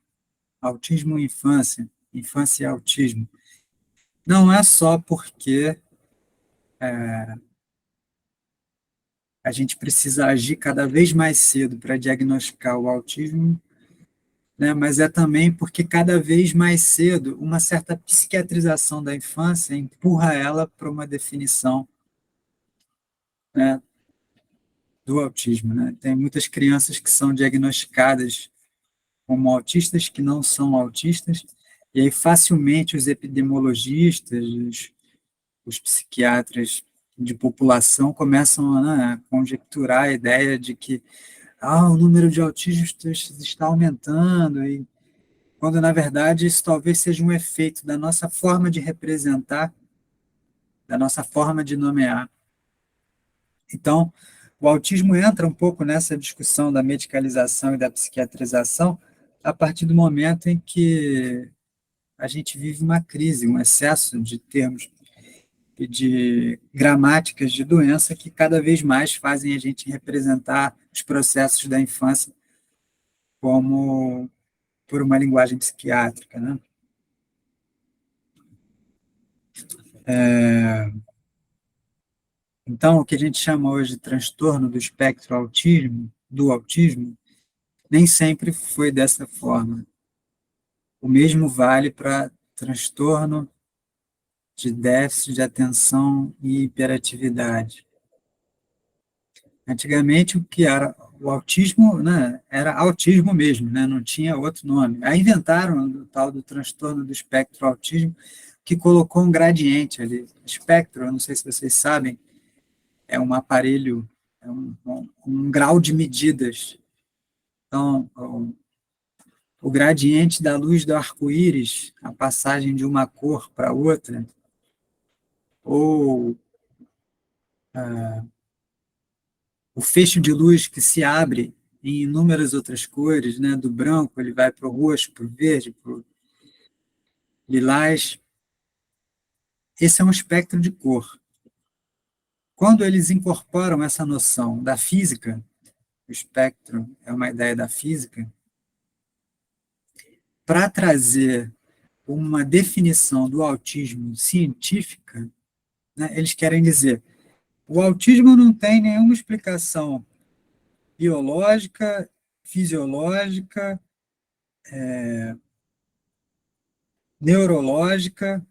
Autismo e infância e autismo. Não é só porque a gente precisa agir cada vez mais cedo para diagnosticar o autismo, né? Mas é também porque cada vez mais cedo uma certa psiquiatrização da infância empurra ela para uma definição, né, do autismo, né? Tem muitas crianças que são diagnosticadas como autistas que não são autistas, e aí facilmente os epidemiologistas, os psiquiatras de população começam, né, a conjecturar a ideia de que o número de autistas está aumentando, e quando na verdade isso talvez seja um efeito da nossa forma de representar, da nossa forma de nomear. Então, o autismo entra um pouco nessa discussão da medicalização e da psiquiatrização a partir do momento em que a gente vive uma crise, um excesso de termos e de gramáticas de doença que cada vez mais fazem a gente representar os processos da infância como por uma linguagem psiquiátrica, né? Então, o que a gente chama hoje de transtorno do espectro autismo, do autismo, nem sempre foi dessa forma. O mesmo vale para transtorno de déficit de atenção e hiperatividade. Antigamente, o que era o autismo, né, era autismo mesmo, né, não tinha outro nome. Aí inventaram o tal do transtorno do espectro autismo, que colocou um gradiente ali. Espectro, eu não sei se vocês sabem, é um aparelho, é um grau de medidas. Então, o gradiente da luz do arco-íris, a passagem de uma cor para outra, ou o feixe de luz que se abre em inúmeras outras cores, né? Do branco ele vai para o roxo, para o verde, para o lilás. Esse é um espectro de cor. Quando eles incorporam essa noção da física, o espectro é uma ideia da física, para trazer uma definição do autismo científica, né, eles querem dizer o autismo não tem nenhuma explicação biológica, fisiológica, neurológica.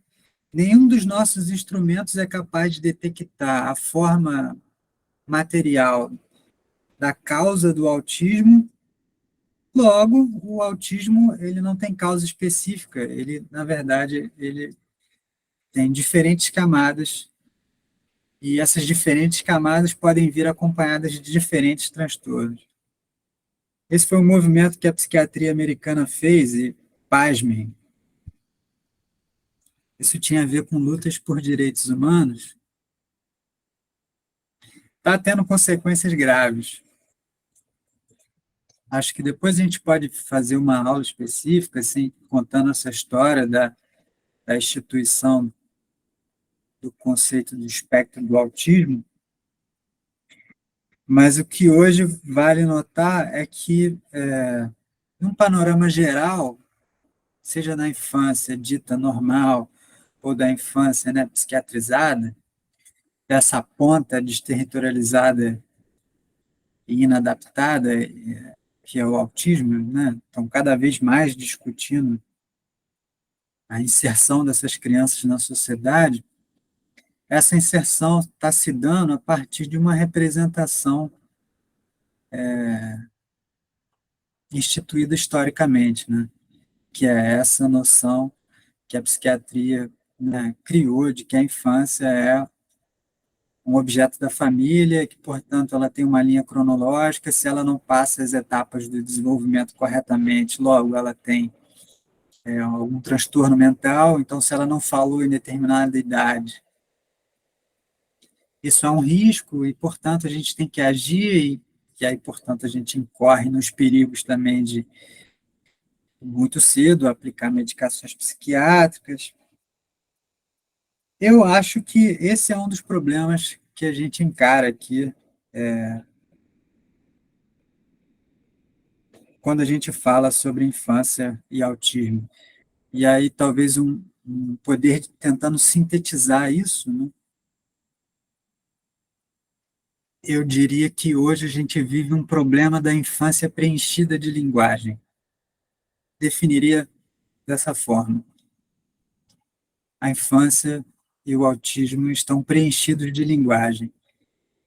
Nenhum dos nossos instrumentos é capaz de detectar a forma material da causa do autismo. Logo, o autismo ele não tem causa específica. Ele, na verdade, ele tem diferentes camadas e essas diferentes camadas podem vir acompanhadas de diferentes transtornos. Esse foi um movimento que a psiquiatria americana fez e, pasmem, isso tinha a ver com lutas por direitos humanos, está tendo consequências graves. Acho que depois a gente pode fazer uma aula específica, assim, contando essa história da instituição do conceito do espectro do autismo, mas o que hoje vale notar é que, num panorama geral, seja na infância dita normal ou da infância, né, psiquiatrizada, dessa ponta desterritorializada e inadaptada, que é o autismo, né? Estão cada vez mais discutindo a inserção dessas crianças na sociedade. Essa inserção está se dando a partir de uma representação instituída historicamente, né? Que é essa noção que a psiquiatria, né, criou de que a infância é um objeto da família, que, portanto, ela tem uma linha cronológica, se ela não passa as etapas do desenvolvimento corretamente, logo ela tem algum transtorno mental, então se ela não falou em determinada idade, isso é um risco e, portanto, a gente tem que agir e aí, portanto, a gente incorre nos perigos também de muito cedo aplicar medicações psiquiátricas. Eu acho que esse é um dos problemas que a gente encara aqui quando a gente fala sobre infância e autismo. E aí, talvez um poder tentando sintetizar isso, né? Eu diria que hoje a gente vive um problema da infância preenchida de linguagem. Definiria dessa forma. A infância e o autismo estão preenchidos de linguagem.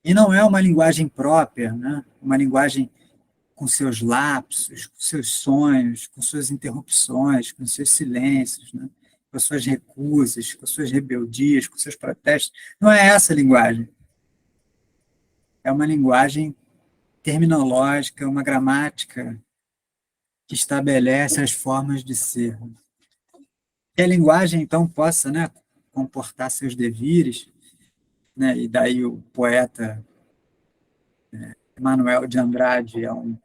E não é uma linguagem própria, né? Uma linguagem com seus lapsos, com seus sonhos, com suas interrupções, com seus silêncios, né? Com suas recusas, com suas rebeldias, com seus protestos. Não é essa a linguagem. É uma linguagem terminológica, uma gramática que estabelece as formas de ser. Que a linguagem, então, possa, né, comportar seus devires, né, e daí o poeta Manuel de Andrade é um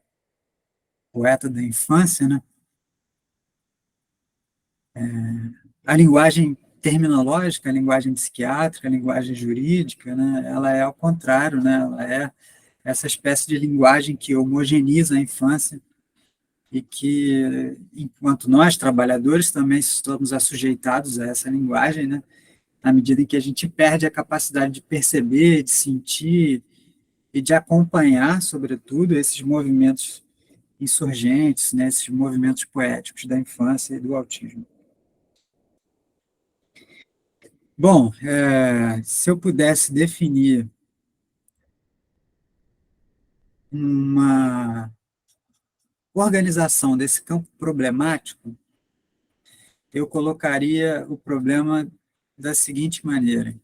poeta da infância, né, a linguagem terminológica, a linguagem psiquiátrica, a linguagem jurídica, né, ela é ao contrário, né, ela é essa espécie de linguagem que homogeneiza a infância e que, enquanto nós, trabalhadores, também estamos assujeitados a essa linguagem, né, na medida em que a gente perde a capacidade de perceber, de sentir e de acompanhar, sobretudo, esses movimentos insurgentes, né, esses movimentos poéticos da infância e do autismo. Bom, se eu pudesse definir uma organização desse campo problemático, eu colocaria o problema da seguinte maneira.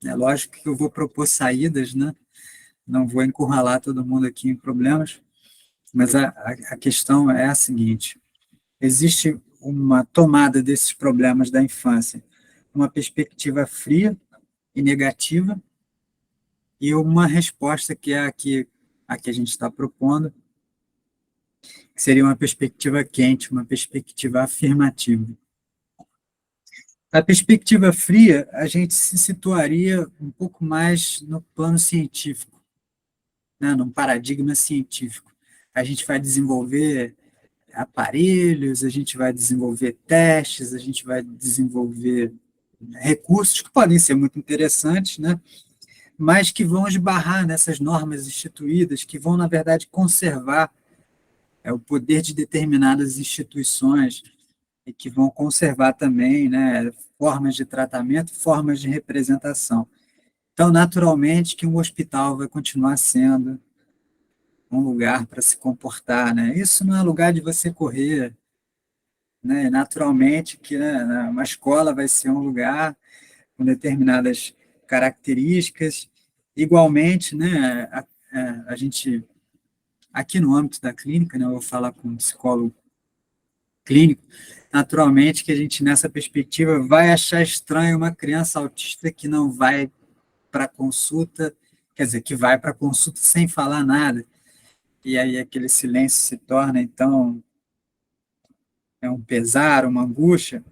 É lógico que eu vou propor saídas, né? Não vou encurralar todo mundo aqui em problemas, mas a questão é a seguinte: existe uma tomada desses problemas da infância, uma perspectiva fria e negativa, e uma resposta que é a que a gente está propondo, que seria uma perspectiva quente, uma perspectiva afirmativa. A perspectiva fria, a gente se situaria um pouco mais no plano científico, né, num paradigma científico. A gente vai desenvolver aparelhos, a gente vai desenvolver testes, a gente vai desenvolver recursos que podem ser muito interessantes, né, mas que vão esbarrar nessas normas instituídas, que vão, na verdade, conservar o poder de determinadas instituições e que vão conservar também, né, formas de tratamento, formas de representação. Então, naturalmente, que um hospital vai continuar sendo um lugar para se comportar, né? Isso não é lugar de você correr, né? Naturalmente que, né, uma escola vai ser um lugar com determinadas características. Igualmente, né, a gente, aqui no âmbito da clínica, né, eu vou falar com um psicólogo clínico, naturalmente que a gente, nessa perspectiva, vai achar estranho uma criança autista que não vai para consulta, quer dizer, que vai para consulta sem falar nada, e aí aquele silêncio se torna, então, um pesar, uma angústia.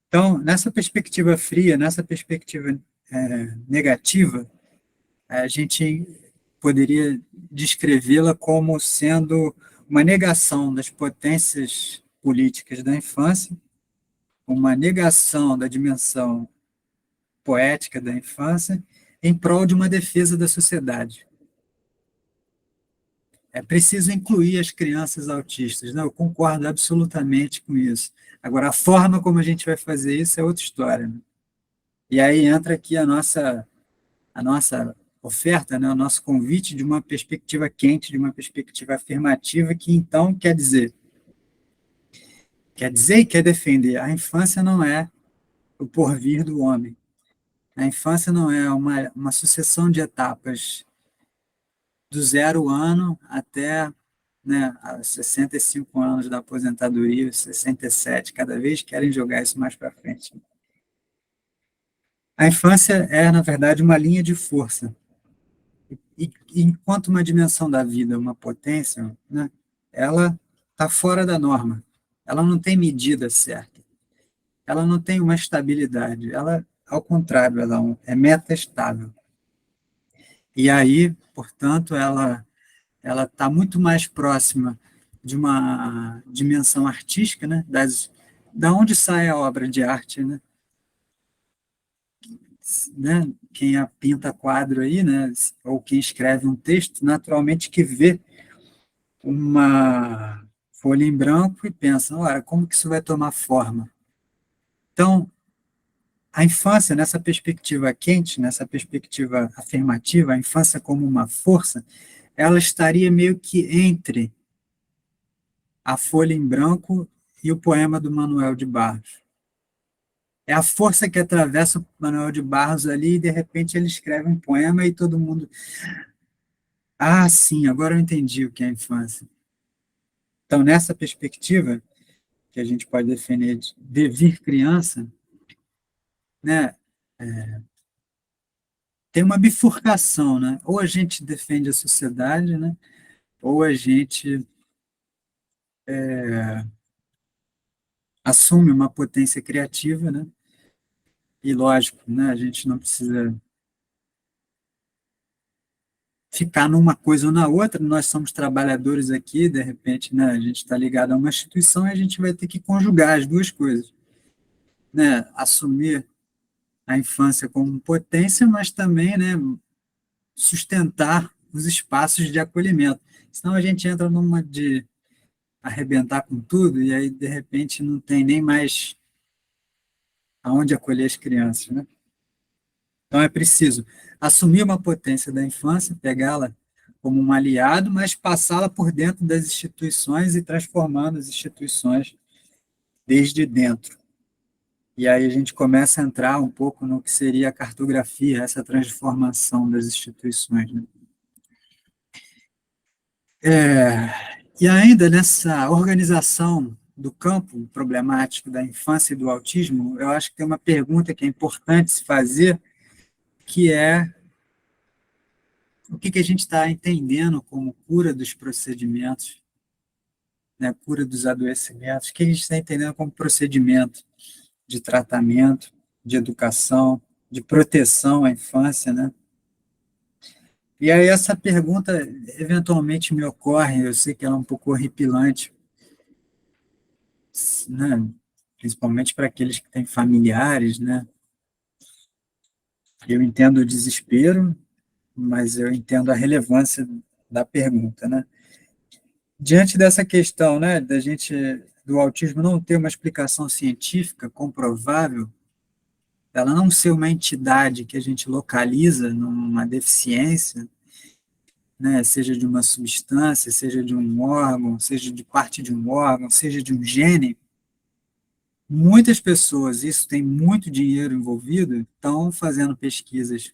Então, nessa perspectiva fria, nessa perspectiva negativa, a gente poderia descrevê-la como sendo uma negação das potências políticas da infância, uma negação da dimensão poética da infância, em prol de uma defesa da sociedade. É preciso incluir as crianças autistas, né? Eu concordo absolutamente com isso. Agora, a forma como a gente vai fazer isso é outra história, né? E aí entra aqui a nossa oferta, né? O nosso convite de uma perspectiva quente, de uma perspectiva afirmativa, que então quer dizer e quer defender. A infância não é o porvir do homem. A infância não é uma sucessão de etapas do 0 ano até, né, aos 65 anos da aposentadoria, 67, cada vez querem jogar isso mais para frente. A infância é, na verdade, uma linha de força. E enquanto uma dimensão da vida, uma potência, né, ela está fora da norma. Ela não tem medida certa. Ela não tem uma estabilidade. Ela, ao contrário, ela é metaestável. E aí, portanto, ela está muito mais próxima de uma dimensão artística, né? Da onde sai a obra de arte, né? Quem pinta quadro aí, né? Ou quem escreve um texto, naturalmente que vê uma folha em branco e pensa, ora, como que isso vai tomar forma? Então, a infância, nessa perspectiva quente, nessa perspectiva afirmativa, a infância como uma força, ela estaria meio que entre a folha em branco e o poema do Manuel de Barros. É a força que atravessa o Manuel de Barros ali e, de repente, ele escreve um poema e todo mundo... Ah, sim, agora eu entendi o que é a infância. Então, nessa perspectiva, que a gente pode definir de devir criança, né, tem uma bifurcação, né? Ou a gente defende a sociedade, né, ou a gente assume uma potência criativa, né? E lógico, né? A gente não precisa ficar numa coisa ou na outra. Nós somos trabalhadores aqui, de repente, né? A gente está ligado a uma instituição e a gente vai ter que conjugar as duas coisas, né? Assumir a infância como potência, mas também, né? Sustentar os espaços de acolhimento. Senão a gente entra numa de arrebentar com tudo e aí, de repente, não tem nem mais aonde acolher as crianças, né? Então é preciso assumir uma potência da infância, pegá-la como um aliado, mas passá-la por dentro das instituições e transformando as instituições desde dentro. E aí a gente começa a entrar um pouco no que seria a cartografia, essa transformação das instituições, né? E ainda nessa organização do campo problemático da infância e do autismo, eu acho que tem uma pergunta que é importante se fazer, que é o que a gente está entendendo como cura dos procedimentos, né, cura dos adoecimentos, o que a gente está entendendo como procedimento de tratamento, de educação, de proteção à infância, né? E aí essa pergunta eventualmente me ocorre, eu sei que ela é um pouco horripilante, né? Principalmente para aqueles que têm familiares, né? Eu entendo o desespero, mas eu entendo a relevância da pergunta, né? Diante dessa questão, né, da gente do autismo não ter uma explicação científica comprovável, ela não ser uma entidade que a gente localiza numa deficiência, né, seja de uma substância, seja de um órgão, seja de parte de um órgão, seja de um gene, muitas pessoas, isso tem muito dinheiro envolvido, estão fazendo pesquisas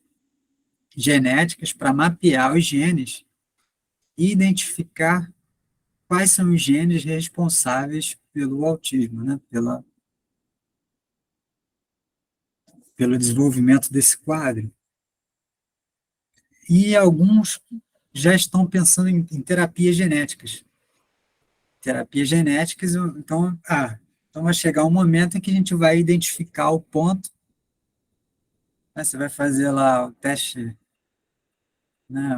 genéticas para mapear os genes e identificar quais são os genes responsáveis pelo autismo, né? Pelo desenvolvimento desse quadro. E alguns já estão pensando em terapias genéticas. Terapias genéticas, então vai chegar um momento em que a gente vai identificar o ponto, né? Você vai fazer lá o teste, né?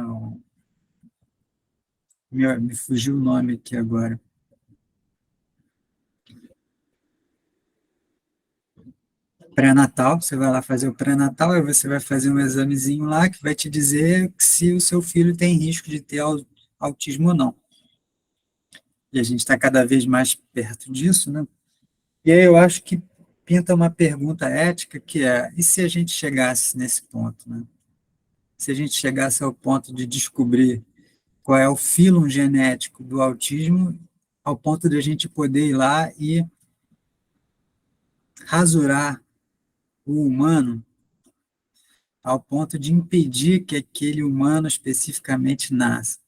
Me fugiu o nome aqui agora. Pré-natal, você vai lá fazer o pré-natal, aí você vai fazer um examezinho lá que vai te dizer se o seu filho tem risco de ter autismo ou não. E a gente está cada vez mais perto disso, né? E aí eu acho que pinta uma pergunta ética que é, e se a gente chegasse nesse ponto, né? Se a gente chegasse ao ponto de descobrir qual é o filo genético do autismo, ao ponto de a gente poder ir lá e rasurar o humano, ao ponto de impedir que aquele humano especificamente nasça.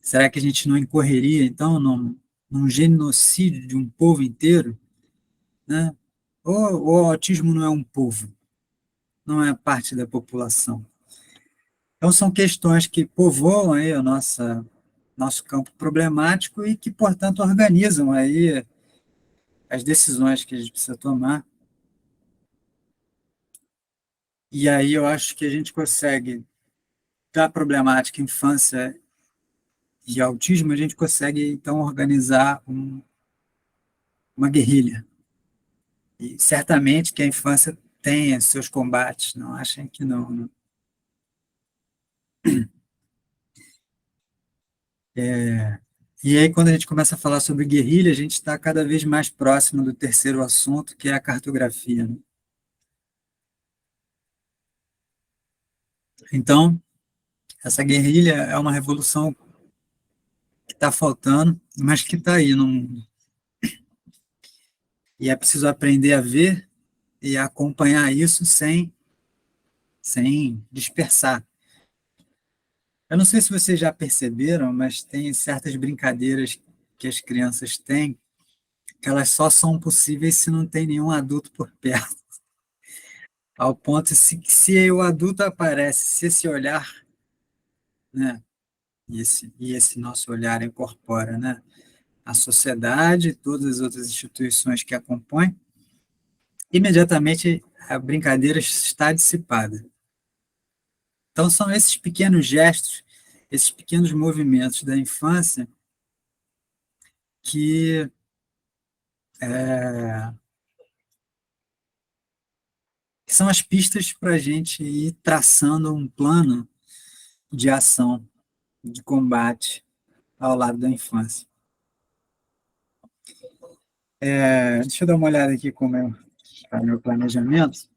Será que a gente não incorreria, então, num genocídio de um povo inteiro, né? Ou o autismo não é um povo, não é parte da população? Então, são questões que povoam aí nosso campo problemático e que, portanto, organizam aí as decisões que a gente precisa tomar. E aí eu acho que a gente consegue, da problemática infância e autismo, a gente consegue, então, organizar uma guerrilha. E certamente que a infância tem seus combates, não achem que não, né? E aí, quando a gente começa a falar sobre guerrilha, a gente está cada vez mais próximo do terceiro assunto, que é a cartografia, né? Então, essa guerrilha é uma revolução que está faltando, mas que está aí no mundo. E é preciso aprender a ver e a acompanhar isso sem dispersar. Eu não sei se vocês já perceberam, mas tem certas brincadeiras que as crianças têm que elas só são possíveis se não tem nenhum adulto por perto. Ao ponto, se o adulto aparece, se esse olhar, né, e esse nosso olhar incorpora, né, a sociedade, todas as outras instituições que a compõem, imediatamente a brincadeira está dissipada. Então, são esses pequenos gestos, esses pequenos movimentos da infância que são as pistas para a gente ir traçando um plano de ação, de combate ao lado da infância. Deixa eu dar uma olhada aqui como é o meu planejamento.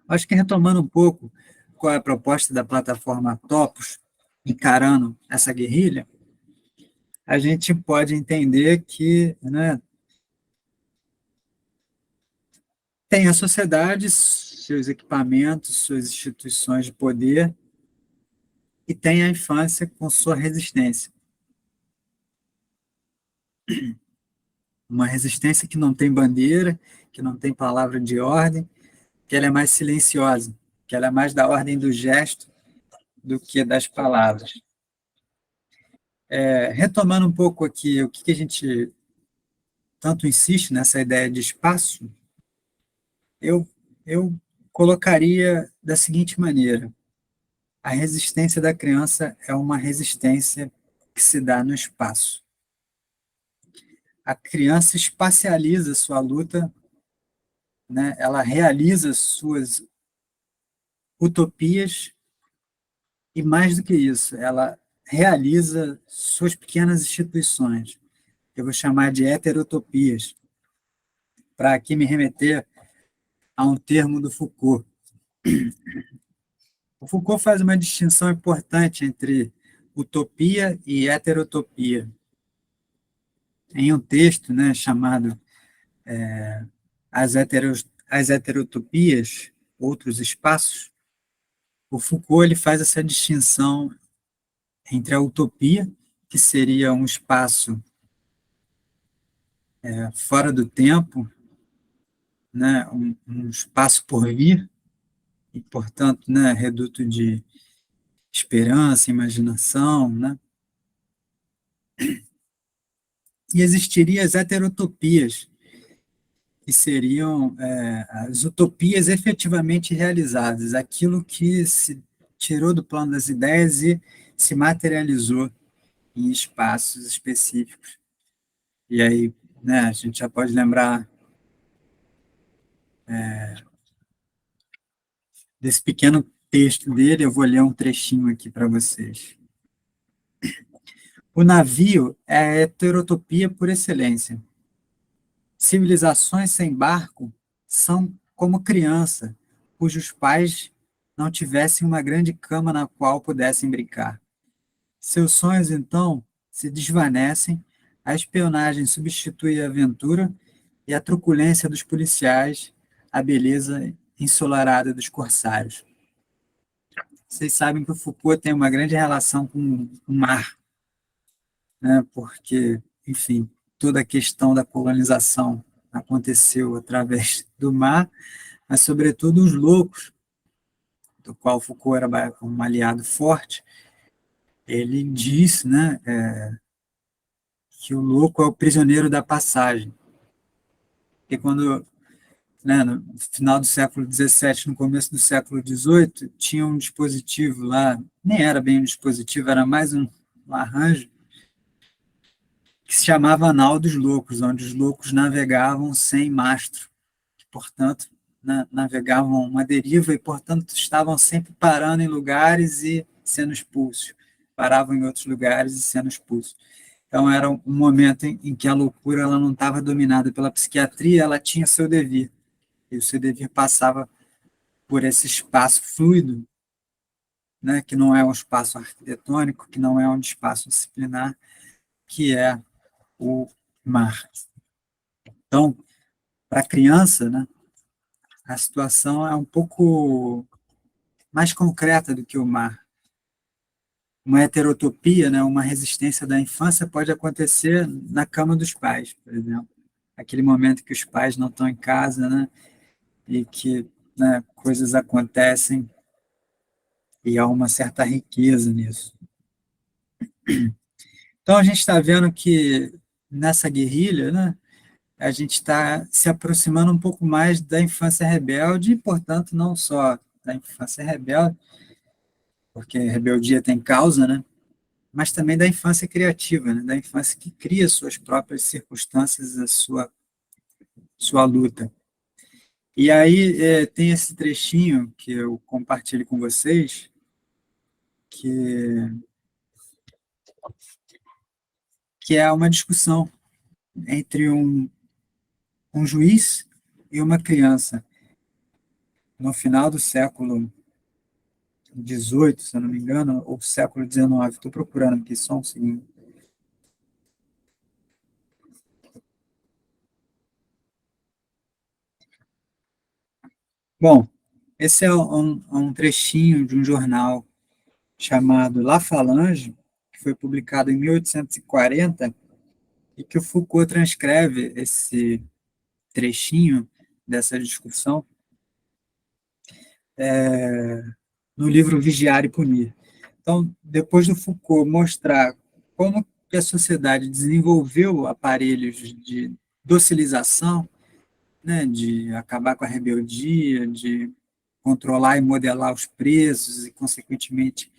Acho que retomando um pouco qual é a proposta da plataforma Topos, encarando essa guerrilha, a gente pode entender que, né, tem a sociedade, seus equipamentos, suas instituições de poder, e tem a infância com sua resistência. Uma resistência que não tem bandeira, que não tem palavra de ordem, que ela é mais silenciosa, que ela é mais da ordem do gesto do que das palavras. Retomando um pouco aqui o que a gente tanto insiste nessa ideia de espaço, eu colocaria da seguinte maneira: a resistência da criança é uma resistência que se dá no espaço. A criança espacializa sua luta, né? Ela realiza suas utopias e, mais do que isso, ela realiza suas pequenas instituições. Eu vou chamar de heterotopias, para aqui me remeter a um termo do Foucault. O Foucault faz uma distinção importante entre utopia e heterotopia. Em um texto, né, chamado As Heterotopias, Outros Espaços, o Foucault ele faz essa distinção entre a utopia, que seria um espaço fora do tempo, né, um espaço por vir, e, portanto, né, reduto de esperança, imaginação, né? E existiriam as heterotopias, que seriam as utopias efetivamente realizadas, aquilo que se tirou do plano das ideias e se materializou em espaços específicos. E aí, né, a gente já pode lembrar desse pequeno texto dele, eu vou ler um trechinho aqui para vocês. O navio é a heterotopia por excelência. Civilizações sem barco são como criança, cujos pais não tivessem uma grande cama na qual pudessem brincar. Seus sonhos, então, se desvanecem, a espionagem substitui a aventura e a truculência dos policiais, a beleza ensolarada dos corsários. Vocês sabem que o Foucault tem uma grande relação com o mar, né? Porque, enfim, toda a questão da colonização aconteceu através do mar, mas, sobretudo, os loucos, do qual Foucault era um aliado forte, ele diz, né, que o louco é o prisioneiro da passagem. E quando, né, no final do século XVII, no começo do século XVIII, tinha um dispositivo lá, nem era bem um dispositivo, era mais um arranjo, que se chamava Anal dos Loucos, onde os loucos navegavam sem mastro, que, portanto, navegavam uma deriva e, portanto, estavam sempre parando em lugares e sendo expulsos. Paravam em outros lugares e sendo expulsos. Então, era um momento em que a loucura ela não estava dominada pela psiquiatria, ela tinha seu devir. E o seu devir passava por esse espaço fluido, né, que não é um espaço arquitetônico, que não é um espaço disciplinar, que é o mar. Então, para a criança, né, a situação é um pouco mais concreta do que o mar. Uma heterotopia, né, uma resistência da infância pode acontecer na cama dos pais, por exemplo. Aquele momento que os pais não estão em casa, né, e que, né, coisas acontecem E há uma certa riqueza nisso. Então, a gente está vendo que nessa guerrilha, né, a gente está se aproximando um pouco mais da infância rebelde, e, portanto, não só da infância rebelde, porque a rebeldia tem causa, né, mas também da infância criativa, né, da infância que cria suas próprias circunstâncias, a sua luta. E aí tem esse trechinho que eu compartilho com vocês, que, que é uma discussão entre um juiz e uma criança, no final do século XVIII, se eu não me engano, ou século XIX. Estou procurando aqui, só um segundo. Bom, esse é um trechinho de um jornal chamado La Phalange, que foi publicado em 1840, e que o Foucault transcreve esse trechinho dessa discussão no livro Vigiar e Punir. Então, depois do Foucault mostrar como que a sociedade desenvolveu aparelhos de docilização, né, de acabar com a rebeldia, de controlar e modelar os presos e, consequentemente,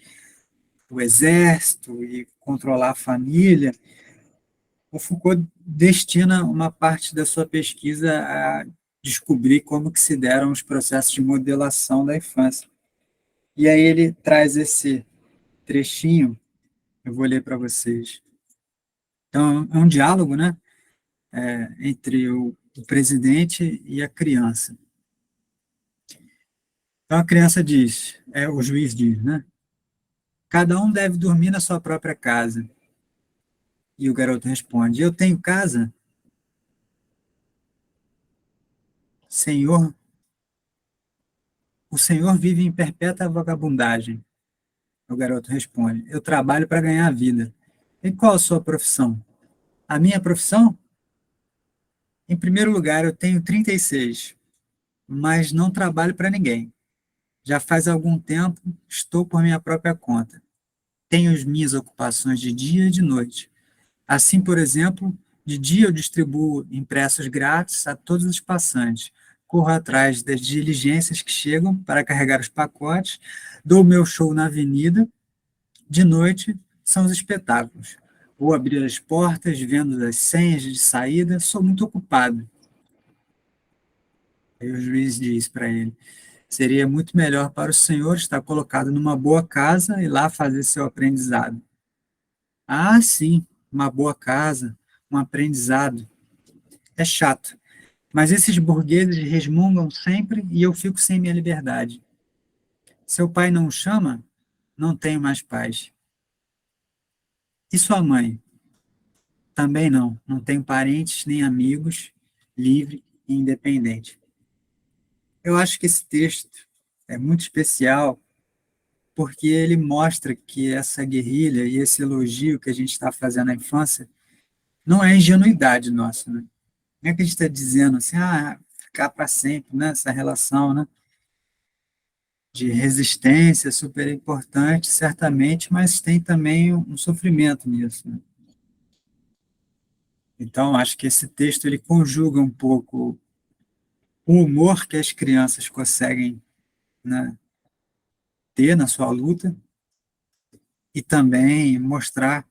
o exército e controlar a família, o Foucault destina uma parte da sua pesquisa a descobrir como que se deram os processos de modelação da infância. E aí ele traz esse trechinho, eu vou ler para vocês. Então, é um diálogo, né, entre o presidente e a criança. Então, a criança diz, o juiz diz, né, cada um deve dormir na sua própria casa. E o garoto responde, eu tenho casa? Senhor, o senhor vive em perpétua vagabundagem. O garoto responde, eu trabalho para ganhar a vida. E qual a sua profissão? A minha profissão? Em primeiro lugar, eu tenho 36, mas não trabalho para ninguém. Já faz algum tempo estou por minha própria conta. Tenho as minhas ocupações de dia e de noite. Assim, por exemplo, de dia eu distribuo impressos grátis a todos os passantes. Corro atrás das diligências que chegam para carregar os pacotes, dou meu show na avenida. De noite são os espetáculos. Vou abrir as portas, vendo as senhas de saída, sou muito ocupado. Aí o juiz diz para ele: seria muito melhor para o senhor estar colocado numa boa casa e lá fazer seu aprendizado. Ah, sim, uma boa casa, um aprendizado. É chato, mas esses burgueses resmungam sempre e eu fico sem minha liberdade. Seu pai não o chama? Não tenho mais paz. E sua mãe? Também não. Não tenho parentes nem amigos, livre e independente. Eu acho que esse texto é muito especial porque ele mostra que essa guerrilha e esse elogio que a gente está fazendo na infância não é ingenuidade nossa, né? Não é que a gente está dizendo assim, ficar para sempre, né? Essa relação, né? De resistência super importante, certamente, mas tem também um sofrimento nisso, né? Então, acho que esse texto ele conjuga um pouco o humor que as crianças conseguem, né, ter na sua luta e também mostrar.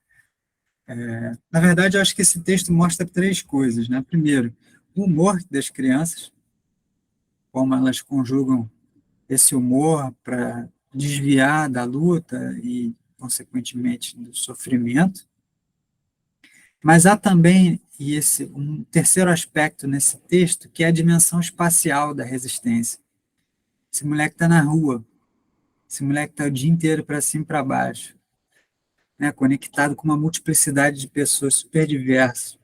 Na verdade, eu acho que esse texto mostra três coisas, né? Primeiro, o humor das crianças, como elas conjugam esse humor para desviar da luta e, consequentemente, do sofrimento. Mas há também um terceiro aspecto nesse texto, que é a dimensão espacial da resistência. Esse moleque está na rua, esse moleque está o dia inteiro para cima e para baixo, né, conectado com uma multiplicidade de pessoas super diversas.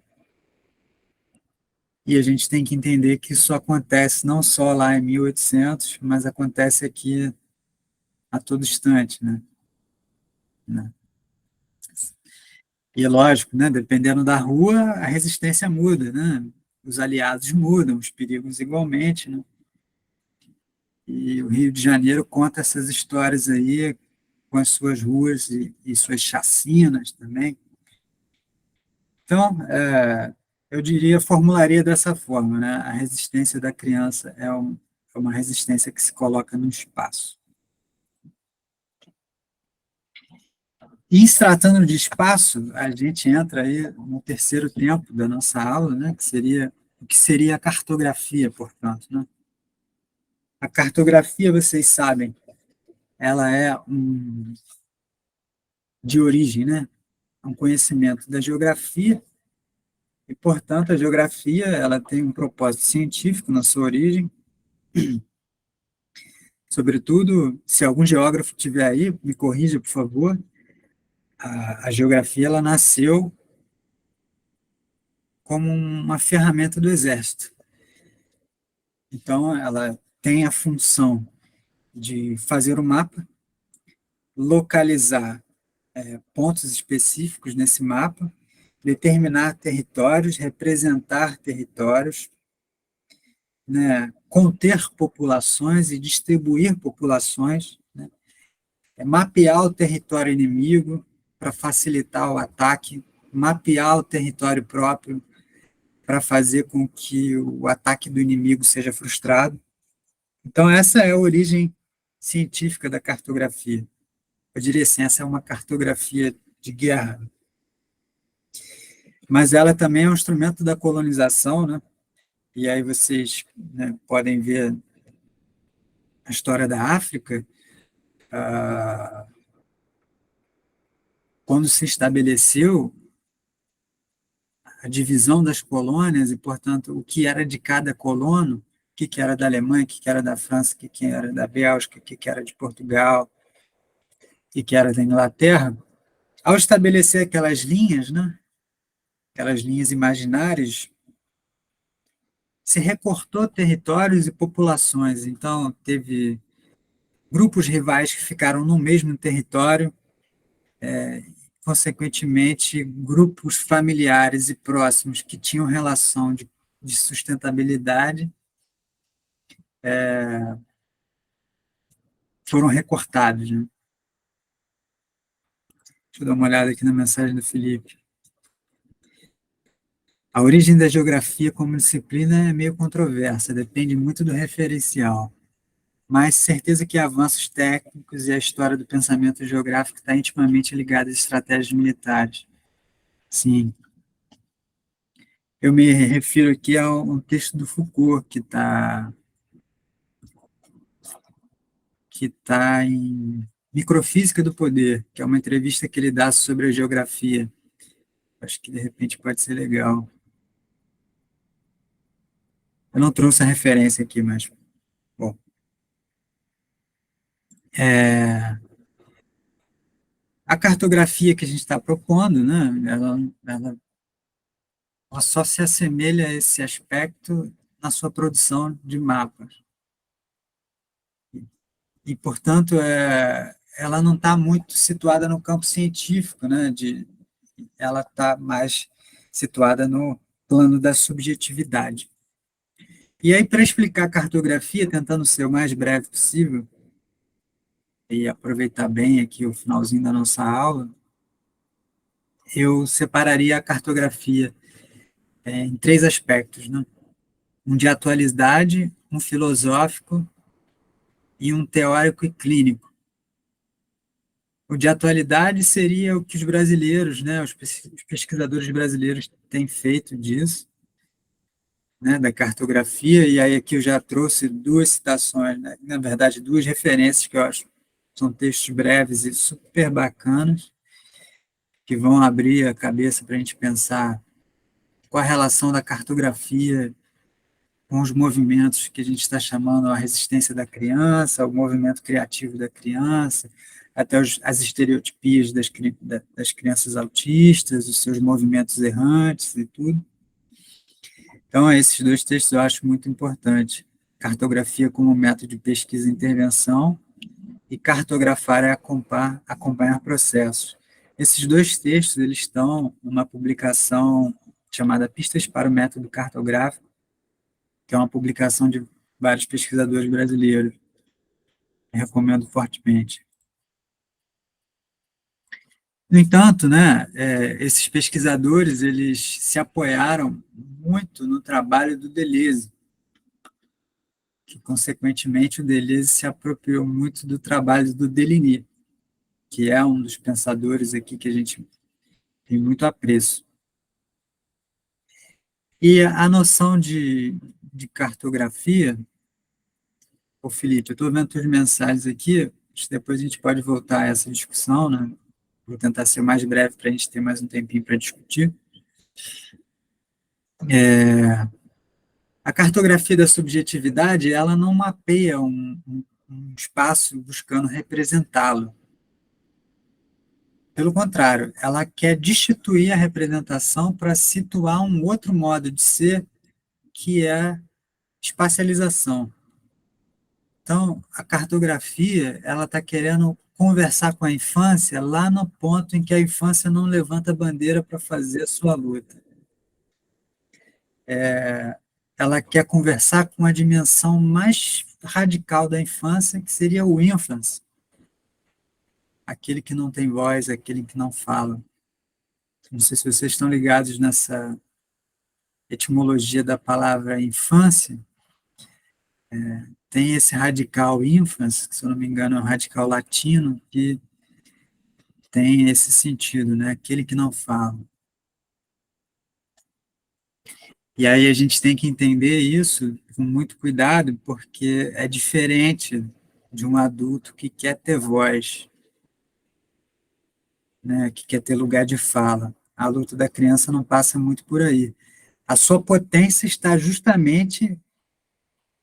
E a gente tem que entender que isso acontece não só lá em 1800, mas acontece aqui a todo instante, né? E é lógico, né, dependendo da rua, a resistência muda, né? Os aliados mudam, os perigos igualmente, né? E o Rio de Janeiro conta essas histórias aí, com as suas ruas e suas chacinas também. Então, eu diria, formularia dessa forma, né? A resistência da criança é uma resistência que se coloca no espaço. E se tratando de espaço, a gente entra aí no terceiro tempo da nossa aula, né? O que seria a cartografia, portanto, né? A cartografia, vocês sabem, ela é de origem, né? Um conhecimento da geografia e, portanto, a geografia ela tem um propósito científico na sua origem. Sobretudo, se algum geógrafo tiver aí, me corrija, por favor. A geografia ela nasceu como uma ferramenta do exército. Então, ela tem a função de fazer o mapa, localizar pontos específicos nesse mapa, determinar territórios, representar territórios, né, conter populações e distribuir populações, né, mapear o território inimigo para facilitar o ataque, mapear o território próprio para fazer com que o ataque do inimigo seja frustrado. Então, essa é a origem científica da cartografia. Eu diria assim, essa é uma cartografia de guerra. Mas ela também é um instrumento da colonização, né? E aí vocês, né, podem ver a história da África, quando se estabeleceu a divisão das colônias e, portanto, o que era de cada colono, o que era da Alemanha, o que era da França, o que era da Bélgica, o que era de Portugal, o que era da Inglaterra, ao estabelecer aquelas linhas, né, aquelas linhas imaginárias, se recortou territórios e populações. Então, teve grupos rivais que ficaram no mesmo território, consequentemente, grupos familiares e próximos que tinham relação de sustentabilidade foram recortados. Né? Deixa eu dar uma olhada aqui na mensagem do Felipe. A origem da geografia como disciplina é meio controversa, depende muito do referencial. Mas certeza que avanços técnicos e a história do pensamento geográfico está intimamente ligada às estratégias militares. Sim. Eu me refiro aqui a um texto do Foucault, que tá em Microfísica do Poder, que é uma entrevista que ele dá sobre a geografia. Acho que, de repente, pode ser legal. Eu não trouxe a referência aqui, mas, bom. A cartografia que a gente está propondo, né, ela só se assemelha a esse aspecto na sua produção de mapas. E, portanto, ela não está muito situada no campo científico, né, ela está mais situada no plano da subjetividade. E aí, para explicar a cartografia, tentando ser o mais breve possível, e aproveitar bem aqui o finalzinho da nossa aula, eu separaria a cartografia em três aspectos, né? Um de atualidade, um filosófico e um teórico e clínico. O de atualidade seria o que os brasileiros, né, os pesquisadores brasileiros têm feito disso, né, da cartografia, e aí aqui eu já trouxe duas citações, né, na verdade, duas referências que eu acho são textos breves e super bacanas, que vão abrir a cabeça para a gente pensar qual a relação da cartografia com os movimentos que a gente está chamando a resistência da criança, o movimento criativo da criança, até as estereotipias das crianças autistas, os seus movimentos errantes e tudo. Então, esses dois textos eu acho muito importante. Cartografia como método de pesquisa e intervenção e cartografar é acompanhar processos. Esses dois textos eles estão numa publicação chamada Pistas para o Método Cartográfico, que é uma publicação de vários pesquisadores brasileiros. Recomendo fortemente. No entanto, né, esses pesquisadores eles se apoiaram muito no trabalho do Deleuze, que, consequentemente, o Deleuze se apropriou muito do trabalho do Deligny, que é um dos pensadores aqui que a gente tem muito apreço. E a noção de cartografia, ô Felipe, eu estou vendo tuas mensagens aqui, depois a gente pode voltar a essa discussão, né? Vou tentar ser mais breve para a gente ter mais um tempinho para discutir. A cartografia da subjetividade, ela não mapeia um espaço buscando representá-lo. Pelo contrário, ela quer destituir a representação para situar um outro modo de ser, que é a espacialização. Então, a cartografia, ela está querendo conversar com a infância lá no ponto em que a infância não levanta bandeira para fazer a sua luta. Ela quer conversar com a dimensão mais radical da infância, que seria o infância, aquele que não tem voz, aquele que não fala. Não sei se vocês estão ligados nessa etimologia da palavra infância. Tem esse radical infans, que, se eu não me engano, é um radical latino, que tem esse sentido, né? Aquele que não fala. E aí a gente tem que entender isso com muito cuidado, porque é diferente de um adulto que quer ter voz, né? Que quer ter lugar de fala. A luta da criança não passa muito por aí. A sua potência está justamente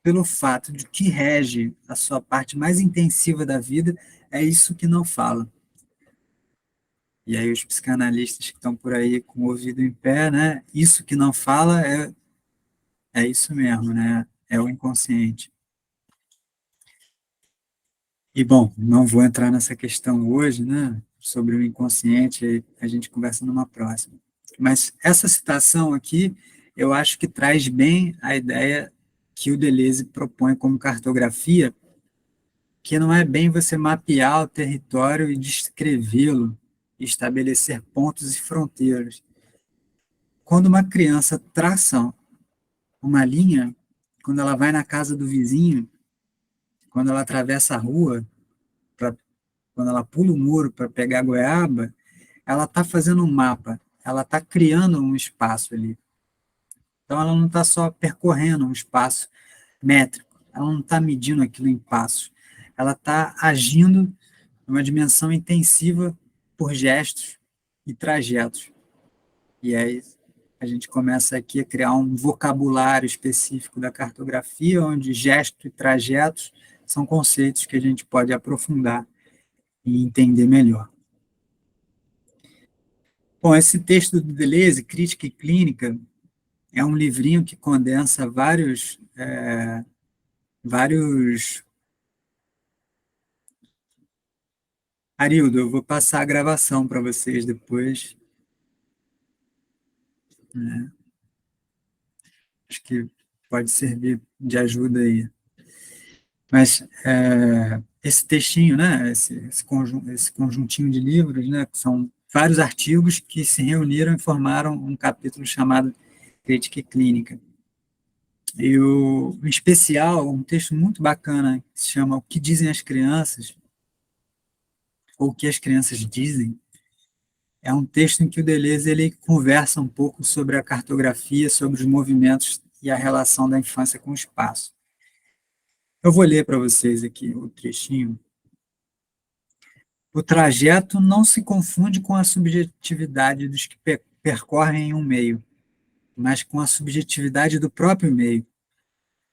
pelo fato de que rege a sua parte mais intensiva da vida, é isso que não fala. E aí os psicanalistas que estão por aí com o ouvido em pé, né? Isso que não fala é isso mesmo, né? É o inconsciente. E, bom, não vou entrar nessa questão hoje, né? Sobre o inconsciente, a gente conversa numa próxima. Mas essa citação aqui, eu acho que traz bem a ideia que o Deleuze propõe como cartografia, que não é bem você mapear o território e descrevê-lo, estabelecer pontos e fronteiras. Quando uma criança traça uma linha, quando ela vai na casa do vizinho, quando ela atravessa a rua, quando ela pula o muro para pegar a goiaba, ela está fazendo um mapa, ela está criando um espaço ali. Então, ela não está só percorrendo um espaço métrico, ela não está medindo aquilo em passos, ela está agindo numa dimensão intensiva por gestos e trajetos. E aí a gente começa aqui a criar um vocabulário específico da cartografia, onde gesto e trajetos são conceitos que a gente pode aprofundar e entender melhor. Bom, esse texto do Deleuze, Crítica e Clínica, é um livrinho que condensa vários. Arildo, eu vou passar a gravação para vocês depois, né? Acho que pode servir de ajuda aí. Mas esse textinho, né, esse conjuntinho de livros, né, são vários artigos que se reuniram e formaram um capítulo chamado Crítica e Clínica. E, em especial, um texto muito bacana que se chama O que Dizem as Crianças, ou O que as Crianças Dizem, é um texto em que o Deleuze ele conversa um pouco sobre a cartografia, sobre os movimentos e a relação da infância com o espaço. Eu vou ler para vocês aqui o trechinho. O trajeto não se confunde com a subjetividade dos que percorrem um meio, mas com a subjetividade do próprio meio,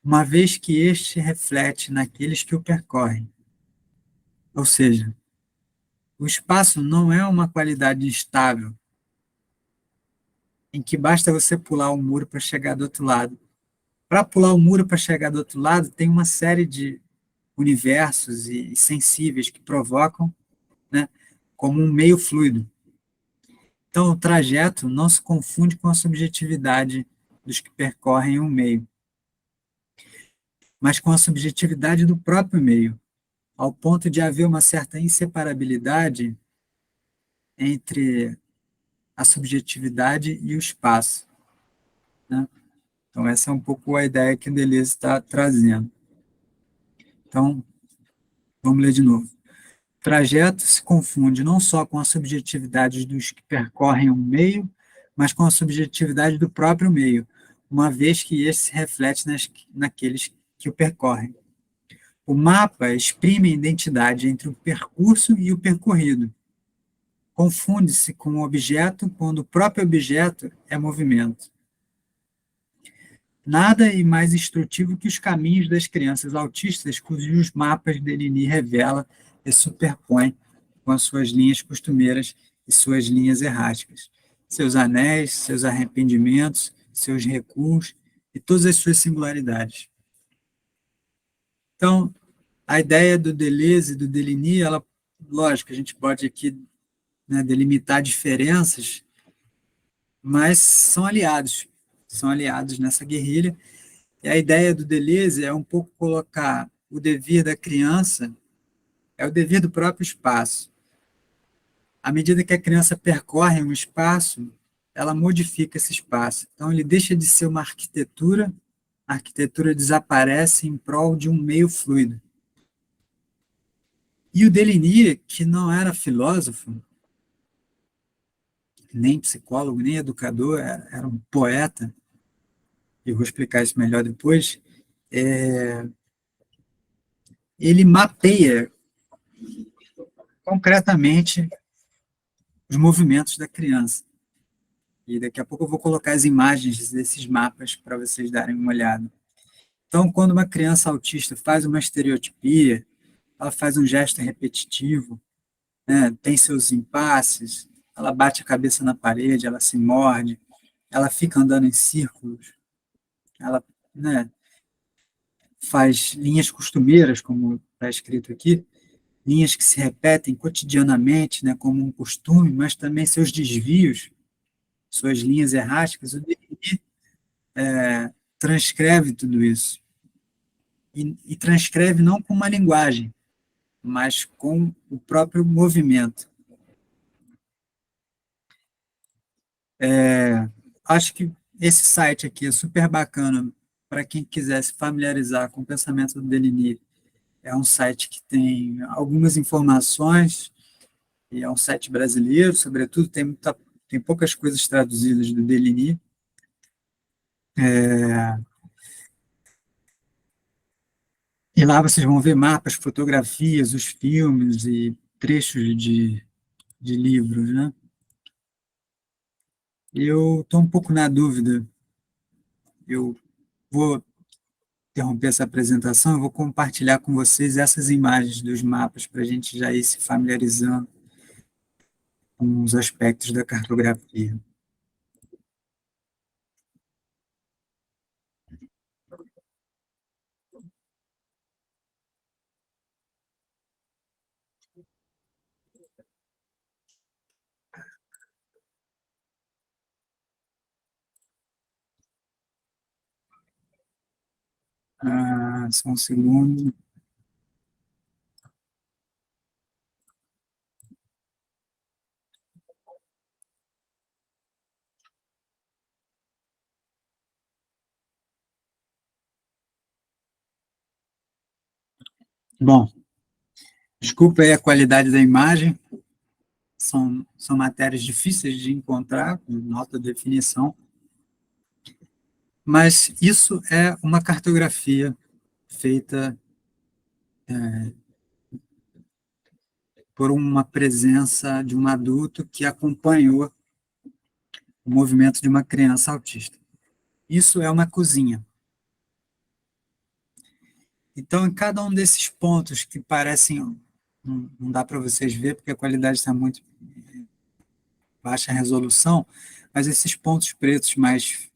uma vez que este reflete naqueles que o percorrem. Ou seja, o espaço não é uma qualidade estável, em que basta você pular o muro para chegar do outro lado. Para pular o muro para chegar do outro lado, tem uma série de universos e sensíveis que provocam, né, como um meio fluido. Então, o trajeto não se confunde com a subjetividade dos que percorrem o meio, mas com a subjetividade do próprio meio, ao ponto de haver uma certa inseparabilidade entre a subjetividade e o espaço, né? Então, essa é um pouco a ideia que o Deleuze está trazendo. Então, vamos ler de novo. O trajeto se confunde não só com a subjetividade dos que percorrem um meio, mas com a subjetividade do próprio meio, uma vez que este se reflete naqueles que o percorrem. O mapa exprime a identidade entre o percurso e o percorrido. Confunde-se com o objeto quando o próprio objeto é movimento. Nada é mais instrutivo que os caminhos das crianças autistas cujos mapas Deligny revela e superpõe com as suas linhas costumeiras e suas linhas erráticas, seus anéis, seus arrependimentos, seus recuos e todas as suas singularidades. Então, a ideia do Deleuze e do Deligny, ela, lógico, a gente pode aqui, né, delimitar diferenças, mas são aliados nessa guerrilha. E a ideia do Deleuze é um pouco colocar o devir da criança, é o devir do próprio espaço. À medida que a criança percorre um espaço, ela modifica esse espaço. Então, ele deixa de ser uma arquitetura, a arquitetura desaparece em prol de um meio fluido. E o Deligny, que não era filósofo, nem psicólogo, nem educador, era um poeta, e eu vou explicar isso melhor depois, ele mapeia concretamente os movimentos da criança. E daqui a pouco eu vou colocar as imagens desses mapas para vocês darem uma olhada. Então, quando uma criança autista faz uma estereotipia, ela faz um gesto repetitivo, né, tem seus impasses, ela bate a cabeça na parede, ela se morde, ela fica andando em círculos, ela, né, faz linhas costumeiras, como está escrito aqui, linhas que se repetem cotidianamente, né, como um costume, mas também seus desvios, suas linhas erráticas. O Deligny transcreve tudo isso. E transcreve não com uma linguagem, mas com o próprio movimento. Acho que esse site aqui é super bacana para quem quiser se familiarizar com o pensamento do Deligny. É um site que tem algumas informações, e é um site brasileiro, sobretudo, tem poucas coisas traduzidas do Deligny. E lá vocês vão ver mapas, fotografias, os filmes e trechos de livros, né? Eu estou um pouco na dúvida. Eu vou interromper essa apresentação, eu vou compartilhar com vocês essas imagens dos mapas para a gente já ir se familiarizando com os aspectos da cartografia. Só um segundo. Bom, desculpa aí a qualidade da imagem, são matérias difíceis de encontrar, com alta definição, mas isso é uma cartografia feita por uma presença de um adulto que acompanhou o movimento de uma criança autista. Isso é uma cozinha. Então, em cada um desses pontos que parecem, não dá para vocês ver, porque a qualidade está muito baixa resolução, mas esses pontos pretos mais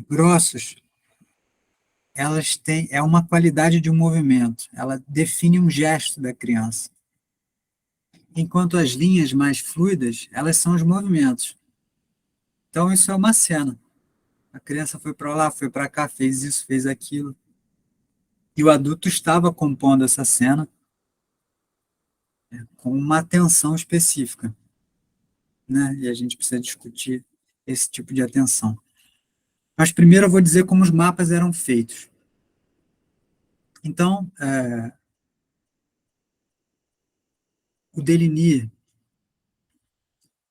grossos, elas têm, é uma qualidade de um movimento, ela define um gesto da criança. Enquanto as linhas mais fluidas, elas são os movimentos. Então, isso é uma cena. A criança foi para lá, foi para cá, fez isso, fez aquilo. E o adulto estava compondo essa cena com uma atenção específica, né? E a gente precisa discutir esse tipo de atenção. Mas primeiro eu vou dizer como os mapas eram feitos. Então, o Deligny,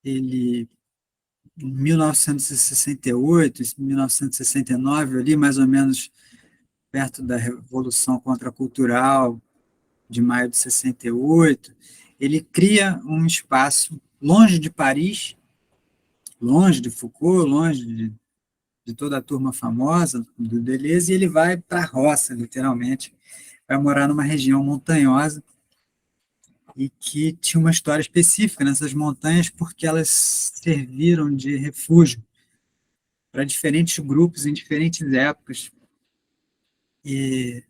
ele, em 1968, 1969, ali mais ou menos perto da Revolução Contracultural de maio de 68, ele cria um espaço longe de Paris, longe de Foucault, longe de toda a turma famosa do Deleuze, e ele vai para a roça, literalmente, vai morar numa região montanhosa e que tinha uma história específica nessas montanhas porque elas serviram de refúgio para diferentes grupos em diferentes épocas. E,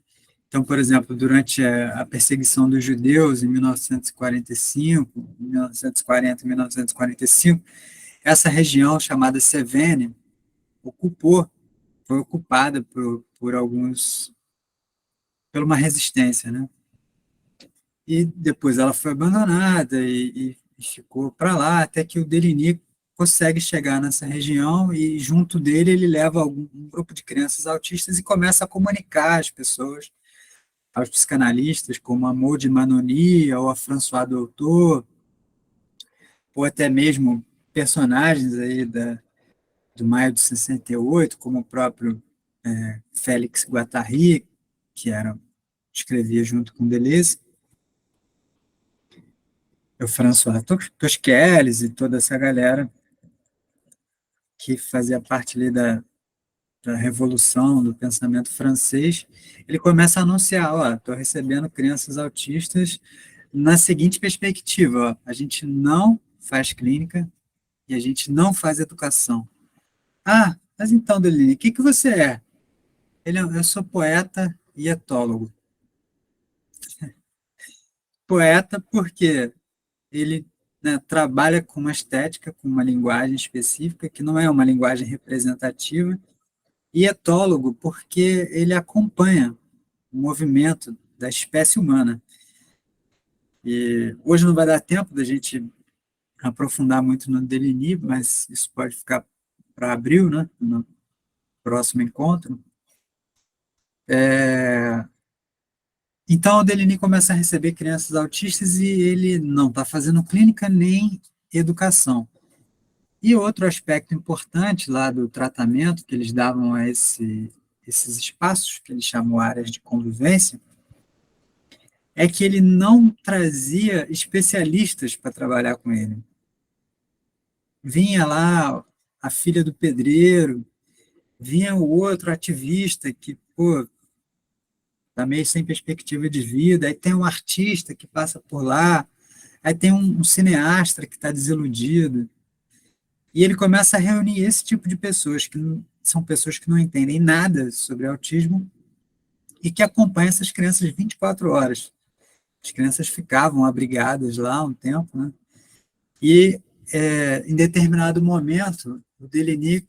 então, por exemplo, durante a perseguição dos judeus em 1945, 1940 e 1945, essa região chamada Cévenne foi ocupada por alguns, por uma resistência, né? E depois ela foi abandonada e ficou para lá, até que o Deligny consegue chegar nessa região e junto dele ele leva um grupo de crianças autistas e começa a comunicar às pessoas, aos psicanalistas, como a Maud Manoni ou a François Doutor, ou até mesmo personagens aí do maio de 68, como o próprio Félix Guattari, que escrevia junto com Deleuze, o François Tosquelles e toda essa galera que fazia parte ali da revolução do pensamento francês, ele começa a anunciar, ó, estou recebendo crianças autistas na seguinte perspectiva, ó, a gente não faz clínica e a gente não faz educação. Ah, mas então, Deline, o que você é? Eu sou poeta e etólogo. Poeta porque ele, né, trabalha com uma estética, com uma linguagem específica, que não é uma linguagem representativa, e etólogo porque ele acompanha o movimento da espécie humana. E hoje não vai dar tempo da gente aprofundar muito no Deligny, mas isso pode ficar para abril, né, no próximo encontro. Então, o Deligny começa a receber crianças autistas e ele não está fazendo clínica nem educação. E outro aspecto importante lá do tratamento que eles davam a esses espaços, que eles chamam áreas de convivência, é que ele não trazia especialistas para trabalhar com ele. Vinha lá a filha do pedreiro, vinha o outro ativista que, pô, está meio sem perspectiva de vida, aí tem um artista que passa por lá, aí tem um cineasta que está desiludido, e ele começa a reunir esse tipo de pessoas, que são pessoas que não entendem nada sobre autismo e que acompanham essas crianças 24 horas. As crianças ficavam abrigadas lá um tempo, né? E, em determinado momento, o Deligny,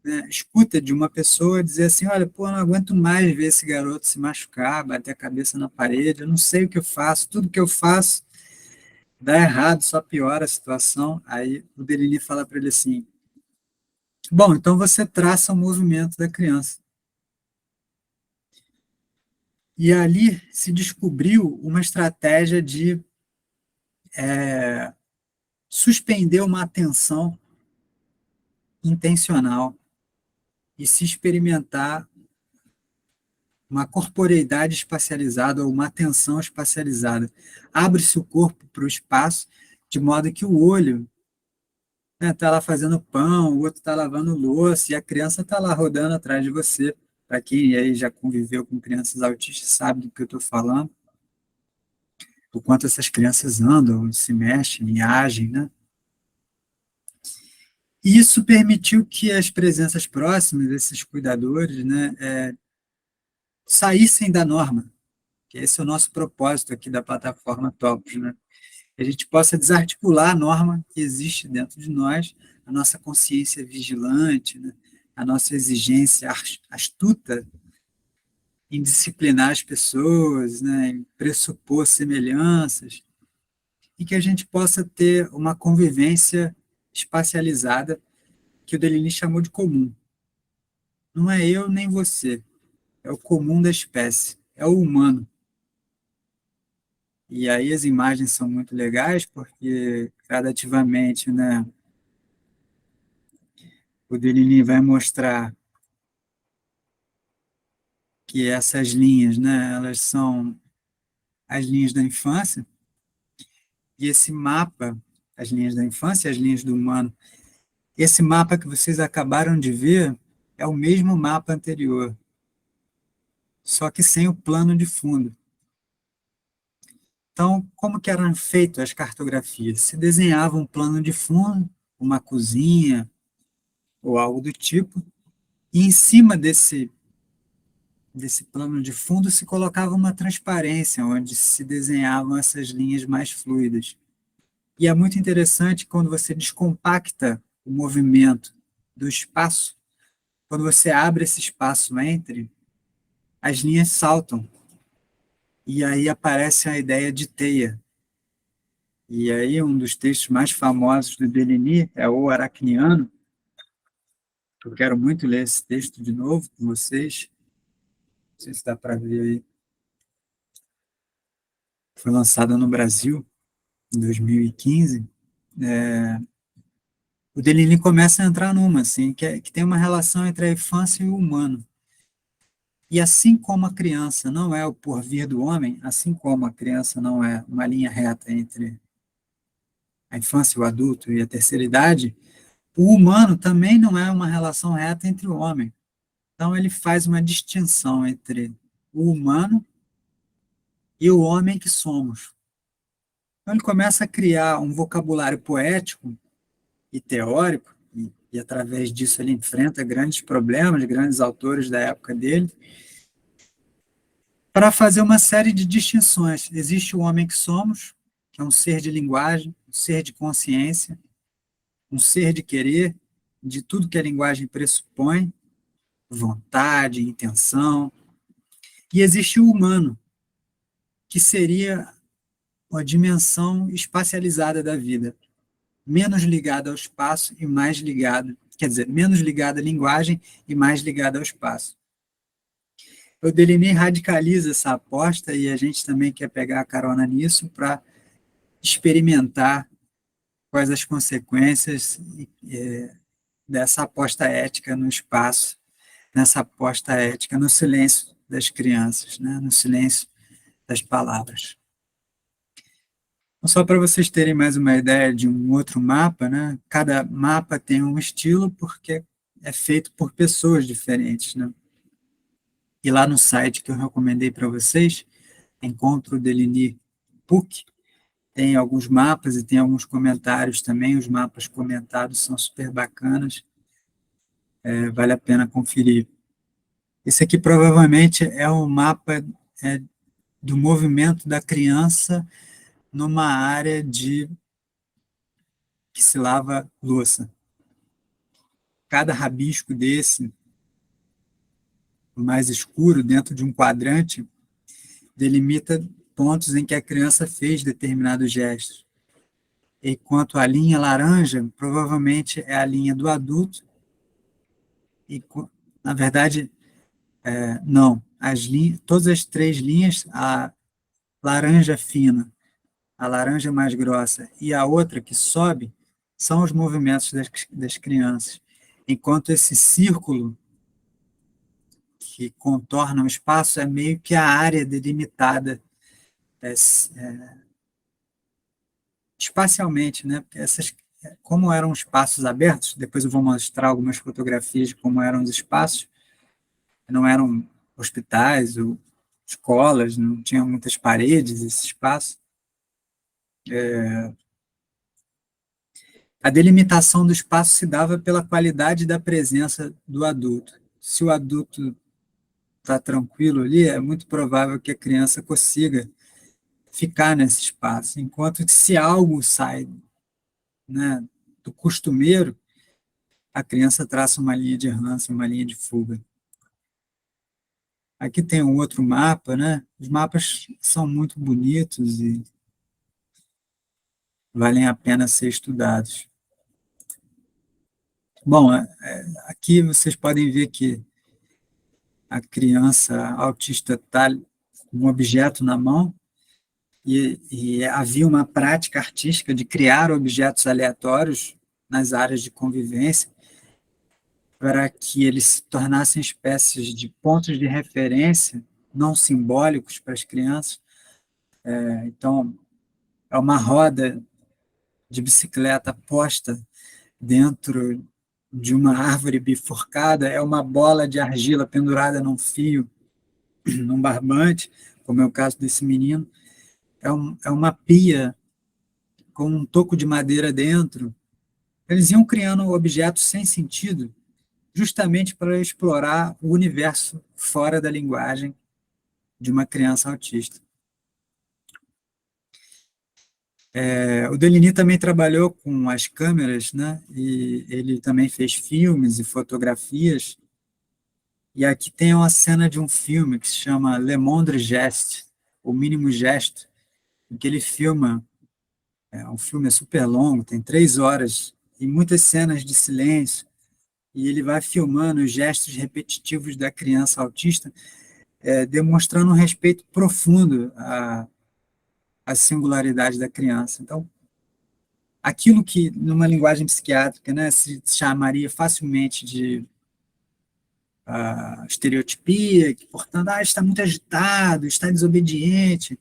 né, escuta de uma pessoa dizer assim, olha, pô, eu não aguento mais ver esse garoto se machucar, bater a cabeça na parede, eu não sei o que eu faço, tudo que eu faço dá errado, só piora a situação. Aí o Deligny fala para ele assim, bom, então você traça o movimento da criança. E ali se descobriu uma estratégia de suspender uma atenção intencional e se experimentar uma corporeidade espacializada ou uma atenção espacializada. Abre-se o corpo para o espaço, de modo que o olho está, né, lá fazendo pão, o outro está lavando louça, e a criança está lá rodando atrás de você. Para quem aí já conviveu com crianças autistas sabe do que eu estou falando, o quanto essas crianças andam, se mexem e agem, né? E isso permitiu que as presenças próximas desses cuidadores, né, saíssem da norma, que esse é o nosso propósito aqui da plataforma Topos, né? Que a gente possa desarticular a norma que existe dentro de nós, a nossa consciência vigilante, né? A nossa exigência astuta em disciplinar as pessoas, né? Em pressupor semelhanças, e que a gente possa ter uma convivência espacializada que o Deligny chamou de comum. Não é eu nem você, é o comum da espécie, é o humano. E aí as imagens são muito legais porque gradativamente, né, o Deligny vai mostrar que essas linhas, né, elas são as linhas da infância, e esse mapa, as linhas da infância e as linhas do humano, esse mapa que vocês acabaram de ver é o mesmo mapa anterior, só que sem o plano de fundo. Então, como que eram feitas as cartografias? Se desenhava um plano de fundo, uma cozinha ou algo do tipo, e em cima desse plano de fundo se colocava uma transparência, onde se desenhavam essas linhas mais fluidas. E é muito interessante quando você descompacta o movimento do espaço, quando você abre esse espaço entre, as linhas saltam. E aí aparece a ideia de teia. E aí um dos textos mais famosos do Deligny é O Aracniano. Eu quero muito ler esse texto de novo com vocês. Não sei se dá para ver aí. Foi lançado no Brasil em 2015. O Deligny começa a entrar numa, assim, que tem uma relação entre a infância e o humano. E assim como a criança não é o porvir do homem, assim como a criança não é uma linha reta entre a infância, o adulto e a terceira idade, o humano também não é uma relação reta entre o homem. Então ele faz uma distinção entre o humano e o homem que somos. Então ele começa a criar um vocabulário poético e teórico, e através disso ele enfrenta grandes problemas, grandes autores da época dele, para fazer uma série de distinções. Existe o homem que somos, que é um ser de linguagem, um ser de consciência, um ser de querer, de tudo que a linguagem pressupõe, vontade, intenção. E existe o humano, que seria a dimensão espacializada da vida, menos ligada ao espaço e mais ligada, quer dizer, menos ligada à linguagem e mais ligada ao espaço. O Deligny radicaliza essa aposta e a gente também quer pegar a carona nisso para experimentar quais as consequências dessa aposta ética no espaço, nessa aposta ética no silêncio das crianças, né? No silêncio das palavras. Então, só para vocês terem mais uma ideia de um outro mapa, né? Cada mapa tem um estilo porque é feito por pessoas diferentes, né? E lá no site que eu recomendei para vocês, Encontro Deligny PUC, tem alguns mapas e tem alguns comentários também. Os mapas comentados são super bacanas, vale a pena conferir. Esse aqui provavelmente é o mapa é, do movimento da criança numa área de que se lava louça. Cada rabisco desse, mais escuro, dentro de um quadrante, delimita pontos em que a criança fez determinados gestos. Enquanto a linha laranja provavelmente é a linha do adulto, e na verdade, não. Todas as três linhas, a laranja fina, a laranja mais grossa e a outra que sobe, são os movimentos das crianças. Enquanto esse círculo que contorna o espaço é meio que a área delimitada espacialmente, né? Porque como eram espaços abertos, depois eu vou mostrar algumas fotografias de como eram os espaços, não eram hospitais ou escolas, não tinham muitas paredes esse espaço. A delimitação do espaço se dava pela qualidade da presença do adulto. Se o adulto está tranquilo ali, é muito provável que a criança consiga ficar nesse espaço, enquanto que se algo sai, né, do costumeiro, a criança traça uma linha de ranço, uma linha de fuga. Aqui tem um outro mapa, né? Os mapas são muito bonitos e valem a pena ser estudados. Bom, aqui vocês podem ver que a criança autista está com um objeto na mão e havia uma prática artística de criar objetos aleatórios nas áreas de convivência para que eles se tornassem espécies de pontos de referência não simbólicos para as crianças. Então, é uma roda de bicicleta posta dentro de uma árvore bifurcada, é uma bola de argila pendurada num fio, num barbante, como é o caso desse menino, é uma pia com um toco de madeira dentro. Eles iam criando objetos sem sentido, justamente para explorar o universo fora da linguagem de uma criança autista. O Deligny também trabalhou com as câmeras, né? E ele também fez filmes e fotografias. E aqui tem uma cena de um filme que se chama Le Moindre Geste, O Mínimo Gesto, em que ele filma, um filme super longo, tem 3 horas, e muitas cenas de silêncio, e ele vai filmando os gestos repetitivos da criança autista, demonstrando um respeito profundo à singularidade da criança. Então, aquilo que, numa linguagem psiquiátrica, né, se chamaria facilmente de estereotipia, que, portanto, está muito agitado, está desobediente,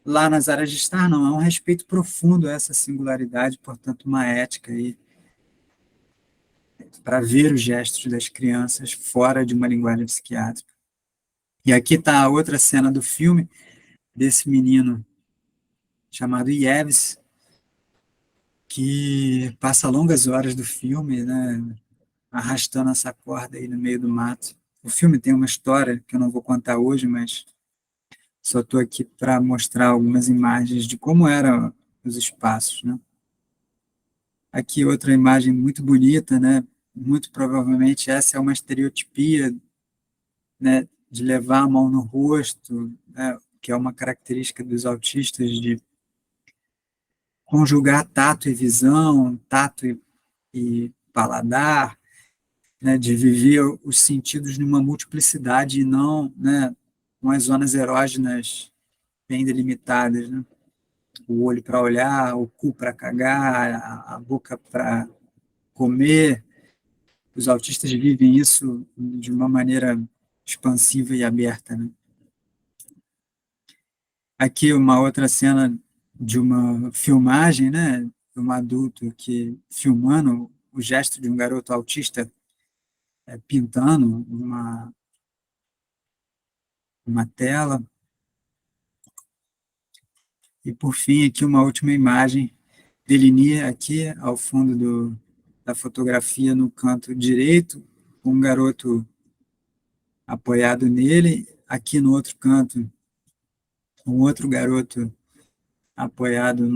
lá nas áreas de estar, não, é um respeito profundo a essa singularidade, portanto, uma ética aí para ver os gestos das crianças fora de uma linguagem psiquiátrica. E aqui está a outra cena do filme, desse menino chamado Yves, que passa longas horas do filme, né, arrastando essa corda aí no meio do mato. O filme tem uma história que eu não vou contar hoje, mas só estou aqui para mostrar algumas imagens de como eram os espaços, né? Aqui outra imagem muito bonita, né? Muito provavelmente essa é uma estereotipia, né, de levar a mão no rosto, né, que é uma característica dos autistas de conjugar tato e visão, tato e paladar, né, de viver os sentidos numa multiplicidade e não, né, com as zonas erógenas bem delimitadas, né? O olho para olhar, o cu para cagar, a boca para comer. Os autistas vivem isso de uma maneira expansiva e aberta, né? Aqui uma outra cena de uma filmagem, né, de um adulto que filmando o gesto de um garoto autista pintando uma tela. E, por fim, aqui uma última imagem, Deligny aqui ao fundo da fotografia no canto direito, com um garoto apoiado nele, aqui no outro canto, um outro garoto apoiado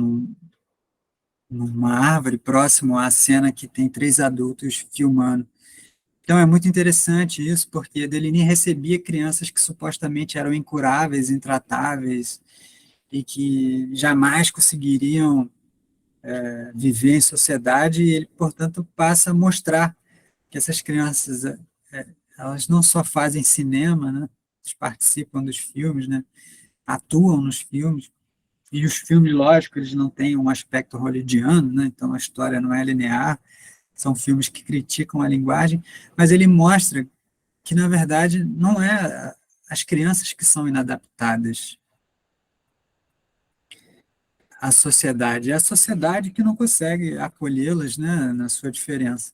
numa árvore, próximo à cena que tem 3 adultos filmando. Então é muito interessante isso, porque Deligny recebia crianças que supostamente eram incuráveis, intratáveis, e que jamais conseguiriam viver em sociedade, e ele, portanto, passa a mostrar que essas crianças, elas não só fazem cinema, né, elas participam dos filmes, né, atuam nos filmes, e os filmes, lógico, eles não têm um aspecto hollywoodiano, né, então a história não é linear, são filmes que criticam a linguagem, mas ele mostra que, na verdade, não é as crianças que são inadaptadas à sociedade, é a sociedade que não consegue acolhê-las, né, na sua diferença.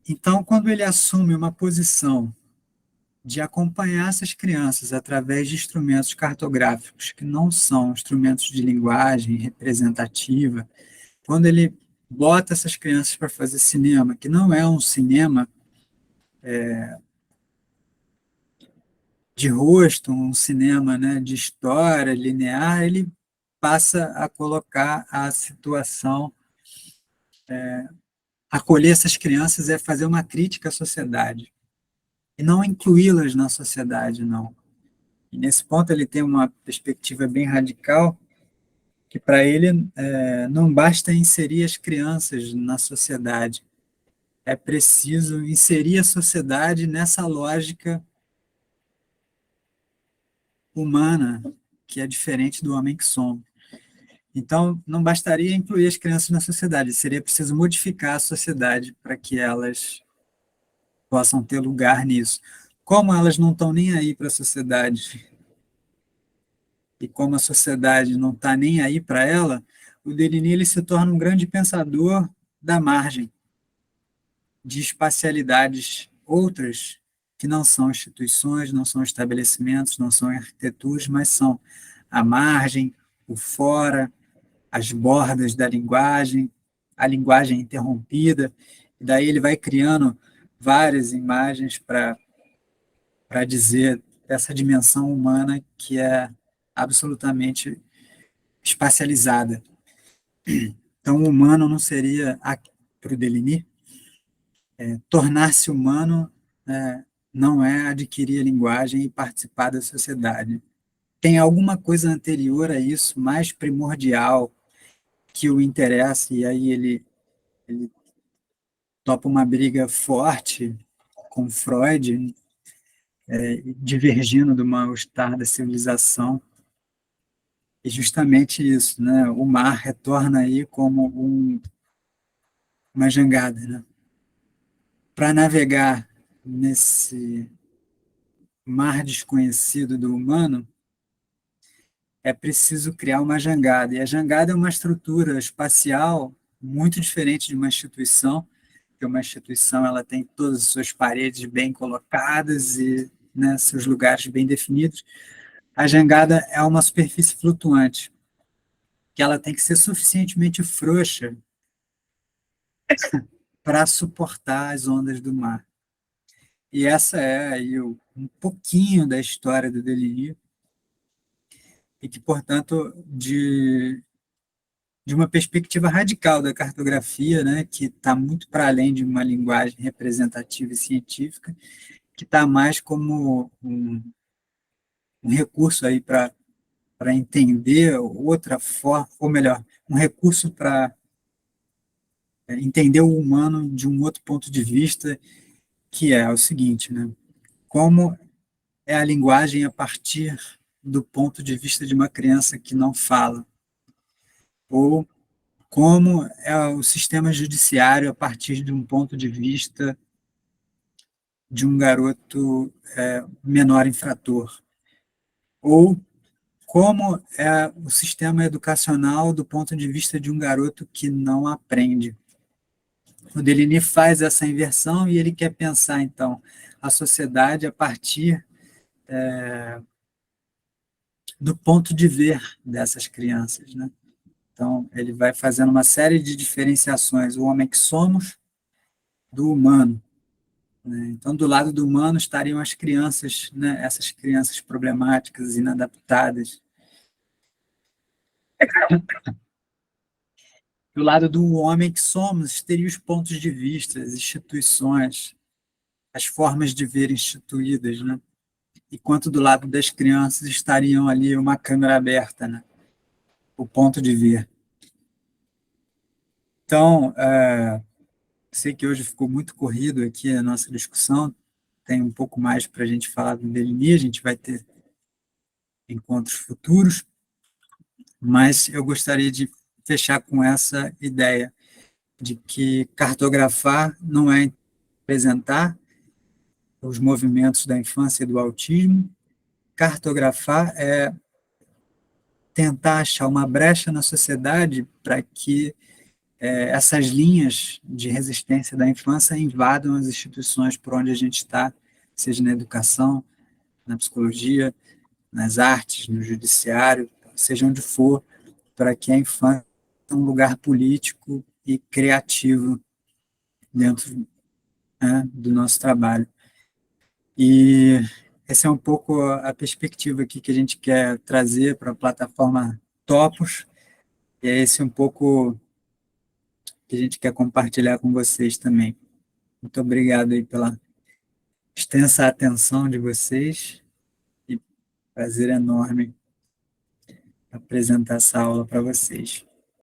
Então, quando ele assume uma posição de acompanhar essas crianças através de instrumentos cartográficos que não são instrumentos de linguagem representativa, quando ele bota essas crianças para fazer cinema, que não é um cinema de rosto, um cinema, né, de história linear, ele passa a colocar a situação, acolher essas crianças é fazer uma crítica à sociedade, e não incluí-las na sociedade, não. E nesse ponto ele tem uma perspectiva bem radical, que para ele não basta inserir as crianças na sociedade, é preciso inserir a sociedade nessa lógica humana, que é diferente do homem que somos. Então, não bastaria incluir as crianças na sociedade, seria preciso modificar a sociedade para que elas possam ter lugar nisso. Como elas não estão nem aí para a sociedade, e como a sociedade não está nem aí para ela, o Deligny ele se torna um grande pensador da margem, de espacialidades outras que não são instituições, não são estabelecimentos, não são arquiteturas, mas são a margem, o fora, as bordas da linguagem, a linguagem interrompida, e daí ele vai criando várias imagens para dizer essa dimensão humana que é absolutamente espacializada. Então, o humano não seria, para o Deligny, tornar-se humano não é adquirir a linguagem e participar da sociedade. Tem alguma coisa anterior a isso, mais primordial, que o interessa, e aí ele topa uma briga forte com Freud, divergindo do mal-estar da civilização, e justamente isso, né? O mar retorna aí como uma jangada, né? Para navegar nesse mar desconhecido do humano, é preciso criar uma jangada. E a jangada é uma estrutura espacial muito diferente de uma instituição, porque uma instituição ela tem todas as suas paredes bem colocadas e, né, seus lugares bem definidos. A jangada é uma superfície flutuante, que ela tem que ser suficientemente frouxa para suportar as ondas do mar. E essa é aí um pouquinho da história do Deligny, e que, portanto, de uma perspectiva radical da cartografia, né, que está muito para além de uma linguagem representativa e científica, que está mais como um recurso aí para entender outra forma, ou melhor, um recurso para entender o humano de um outro ponto de vista, que é o seguinte, né? Como é a linguagem a partir do ponto de vista de uma criança que não fala, ou como é o sistema judiciário a partir de um ponto de vista de um garoto menor infrator, ou como é o sistema educacional do ponto de vista de um garoto que não aprende. O Deligny faz essa inversão e ele quer pensar, então, a sociedade a partir do ponto de ver dessas crianças, né? Então, ele vai fazendo uma série de diferenciações, o homem que somos do humano, né? Então, do lado do humano estariam as crianças, né? Essas crianças problemáticas, inadaptadas. Do lado do homem que somos, teriam os pontos de vista, as instituições, as formas de ver instituídas, né? Enquanto do lado das crianças estariam ali uma câmera aberta, né? O ponto de ver. Então, sei que hoje ficou muito corrido aqui a nossa discussão, tem um pouco mais para a gente falar do Deligny, a gente vai ter encontros futuros, mas eu gostaria de fechar com essa ideia de que cartografar não é apresentar os movimentos da infância e do autismo, cartografar é tentar achar uma brecha na sociedade para que essas linhas de resistência da infância invadam as instituições por onde a gente está, seja na educação, na psicologia, nas artes, no judiciário, seja onde for, para que a infância tenha um lugar político e criativo dentro, né, do nosso trabalho. E essa é um pouco a perspectiva aqui que a gente quer trazer para a plataforma Topos, e é esse um pouco que a gente quer compartilhar com vocês também. Muito obrigado aí pela extensa atenção de vocês e prazer enorme apresentar essa aula para vocês.